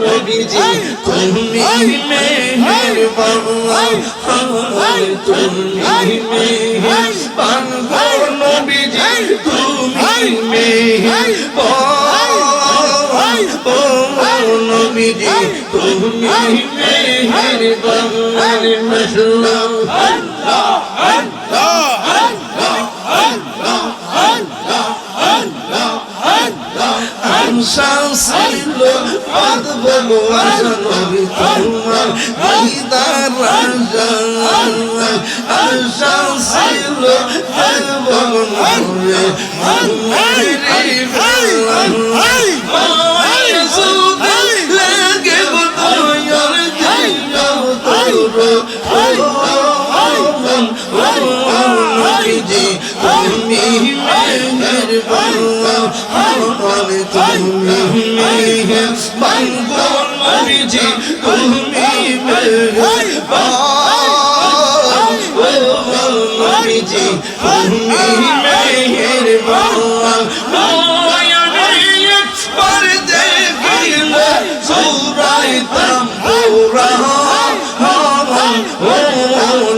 নবীজি তুমি মেহেরবান, তুমি মেহেরবান। নবীজি তুমি মেহেরবান, নবীজি তুমি মেহেরবান। ছিল বলো নবী তোমার দিদার রাজা। আশা ছিল বলো নবী লাগে বদয়ার দিও নবীজি তুমি মেহেরবান, তুমি মেহেরবান। নবীজি তুমি মেহেরবান, নবীজি তুমি মেহেরবান। পর দেখিলে সুরাইতাম পুরা,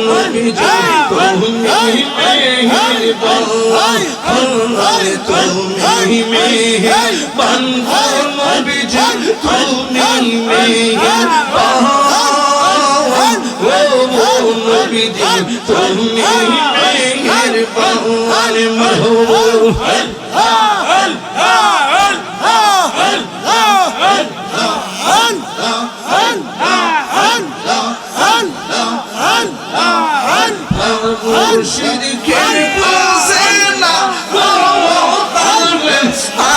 নবীজি তুমি মেহেরবান, তুমি মেহেরবান। নবীজি তুমি মেহেরবান, নবীজি তুমি মেহেরবান। মাহবুব মুর্শিদকে বুঝে না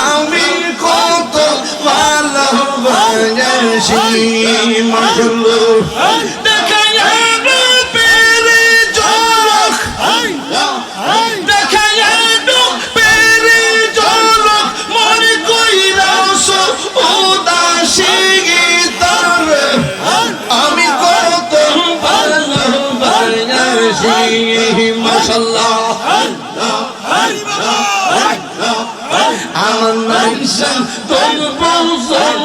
আমি কত ভালোবাসি। মাশাআল্লাহ দেখায়া রূপের আমার নাইশা তোর বউজন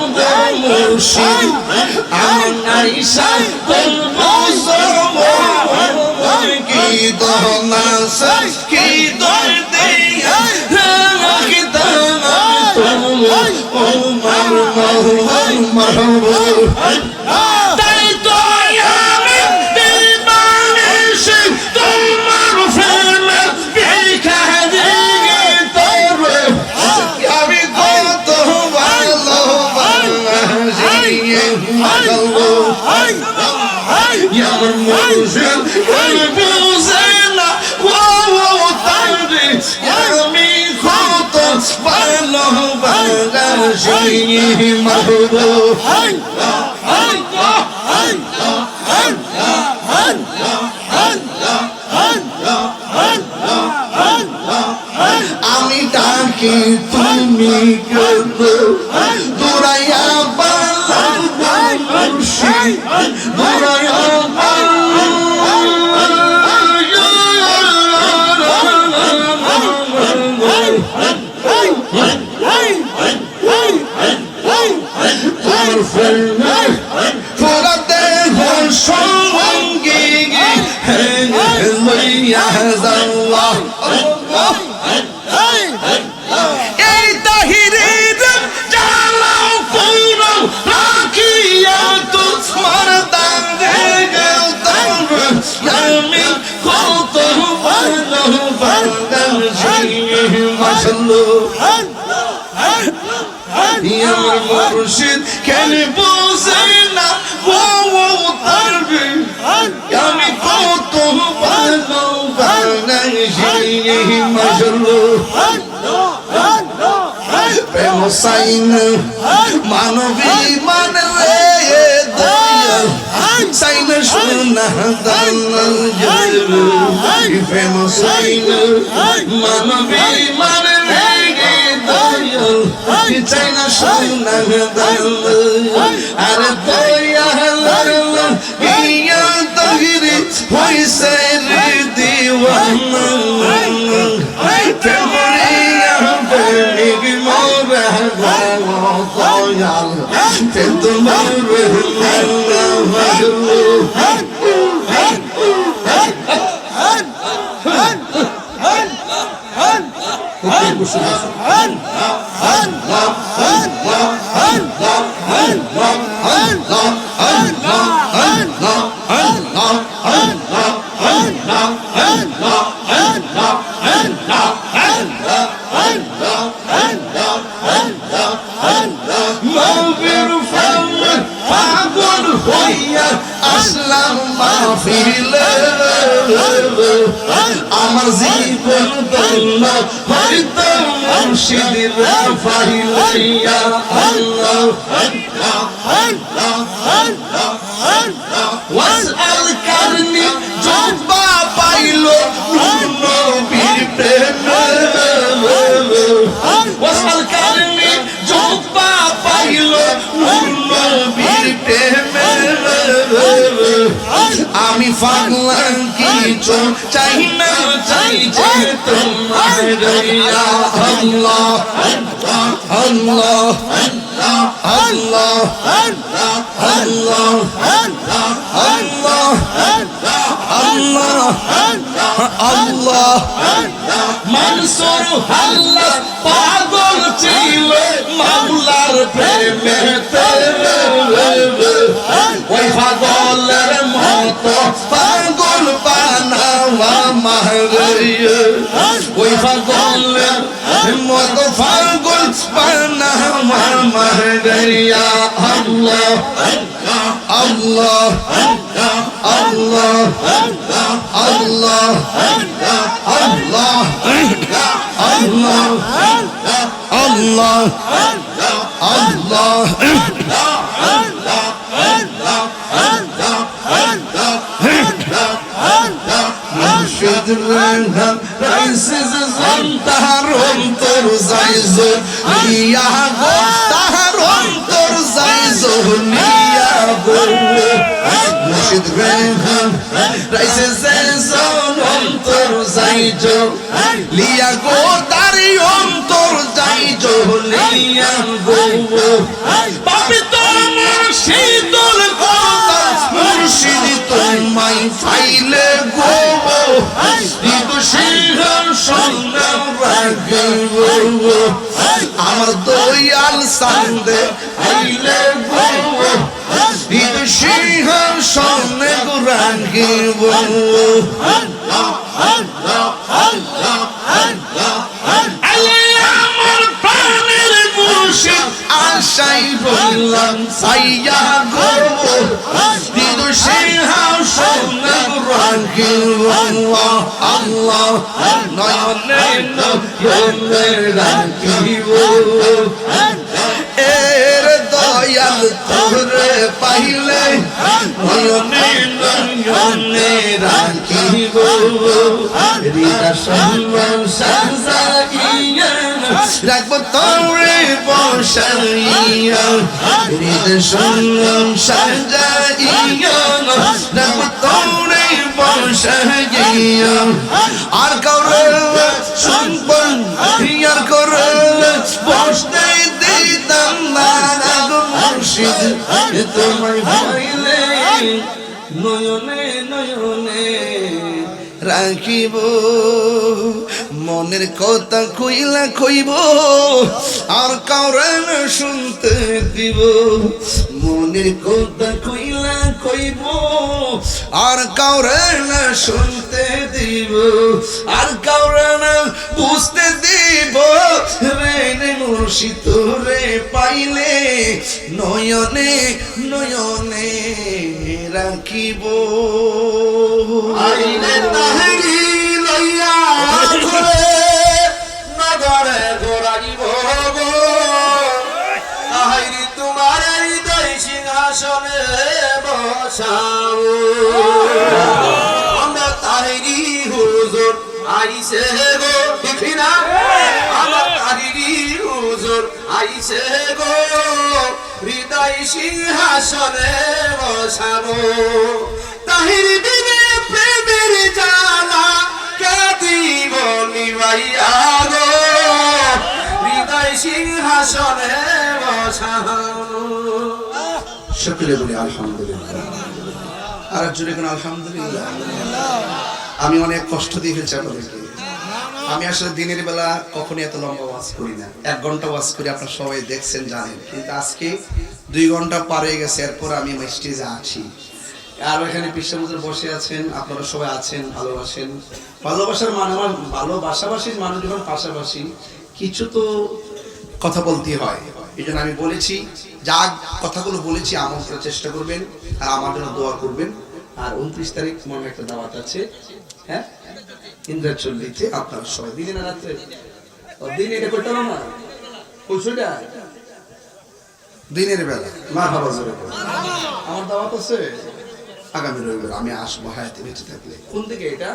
মুর্শিদ আমার নাইশা তোর বউজন কি দহনা কি দর্দে কি দহনা তোমার মাহবুব তাই তো আমি দিবানিশি তোমার প্রেমে ভিখারি তোর আমি কত ভালোবাসি মাহবুব আমার মুর্শিদ বুঝে না ও তারে আমি কত ভালোবাসি মাহবুব আমি ডাকি তুমি দৌড়াইয়া দৌড়াইয়া তোরা দেহ সঙ্গী লইয়া যাওয়া এই তাহিরের জ্বালাও পুরো রাখিয়া তোমার দাঙ্গে আমি কত ভালোবাসি মাশাআল্লাহ আমার মুর্শিদ কেন বুঝে না ও তারবে আমি কত ভালোবাসি মাশাআল্লাহ প্রেম সাইন মানবী মান রে দয়াল সাইন সোনা দান প্রেম সাইন মানবী মান রে দয়াল চাইনা সোনা দান আরে দয়াল ইয়া তহিরে হইছে রে দিওয়ানা প্রেমরিয়া বেগ মোরা দয়াল তে তোমার আসলাম মাহফিলে আমার জীবন ধন্য হইতো মুর্শিদের ফাইলিয়া আল্লাহ ওয়াসআল কারনি জবা পাইলো নবীর প্রেমে ওয়াসআল কারনি জবা পাইলো নবীর প্রেমে আমি পাগলা কিছু চাই না চাই যে তোমার দয়া আল্লাহ আল্লাহ আল্লাহ আল্লাহ আল্লাহ আল্লাহ আল্লাহ মনসুর আল্লাহ পাগল ছিল মাওলার প্রেমেতে ওই পাগলের মতো পাগল বানাওয়া মারিয়ে ওই পাগলের মতো পাগল বানাওয়া মারিয়া আল্লাহ আল্লাহ আল্লাহ আল্লাহ আল্লাহ আল্লাহ আল্লাহ আল্লাহ মুর্শিদ রহমান রাইসিস তাহার অন্তর যাইজো নিয়া গো তাহার অন্তর যাইজো নিয়া গো মুর্শিদ রহমান রাইসিস অন্তর যাইজো লিয়া গো তারি অন্তর যাইজো জ্বলিয়া গো পাপি তোমার শীতল কথা মুর্শিদ তোমায় পাইলে গো হৃদয় সিংহাসন রাখে গো আমার দয়াল সান্দে পাইলে গো হৃদয় সিংহাসন রাখে গো আমার প্রাণের মুর্শিদ আশাই রইলাম সাইয়া গো হৃদয় সিংহাসন রাখে গো আল্লাহ নয়নে নয়নে রাখিব এর দয়াল তোরে পাইলে নয়নে নয়নে রাখিব হৃদয় সম্মান সাজাইয়া রাখবো তোরে বসাইয়া হৃদয় সম্মান সাজাইয়া রাখবো তোরে বসাইয়া আর কাউরে সম্পন আর কাউরে বসতে দিতাম না গো মুর্শিদ তোমায় পাইলে নয়নে নয়নে রাখিব মনের কথা কইলা কইব আর কাউরে না শুনতে দিব মনের কথা কইলা কইব আর কাউরে না শুনতে দিব আর কাউরে না বুঝতে দিব রে মুর্শিদ রে পাইলে নয়নে নয়নে রাখিব আইলে তাহেরি লইয়া ঘুরে নগরে ঘোরাইব গো তাহেরি তোমার হৃদয় সিংহাসনে বসাও আমরা তাহেরি হুজুর আইছে গো ঠিক না আমার তাহেরি হুজুর আইছে গো হৃদয় সিংহাসনে বসাবো তাহির দিনে প্রেমের জ্বালা কে দিব নিভাইয়া গো হৃদয় সিংহাসনে বসাবো সকলে বলি আলহামদুলিল্লাহ আর জোরে কোন আলহামদুলিল্লাহ আমি অনেক কষ্ট দিয়ে ফেলছি আপনাদেরকে আমি আসলে দিনের বেলা কখনই এত লম্বা ওয়াজ করি না 1 ঘন্টা ওয়াজ করি আপনারা সবাই দেখছেন জানেন কিন্তু আজকে 2 ঘন্টা পার হয়ে গেছে এরপর আমি স্টেজে আছি আর এখানে পিসাবুজুর বসে আছেন আপনারা সবাই আছেন ভালোবাসেন ভালোবাসার মানে আমার ভালোবাসাবাসীর মানুষ যখন পাশাপাশি কিছু তো কথা বলতে হয় এই জন্য আমি বলেছি যা কথাগুলো বলেছি আমল করার চেষ্টা করবেন আর আমার জন্য দোয়া করবেন আর 29 তারিখ মনে একটা দাওয়াত আছে হ্যাঁ ইন্দ্রচল্লিতে আপনারা সবাই দিনে না রাত্রে দিনে এটা করতে না পৌঁছটা দিনের বেলা মারহাবা জোরে আমার দাওয়াত আছে আগামী রবিবার আমি আসবো হায়াতে বেঁচে থাকলে কোন দিকে এটা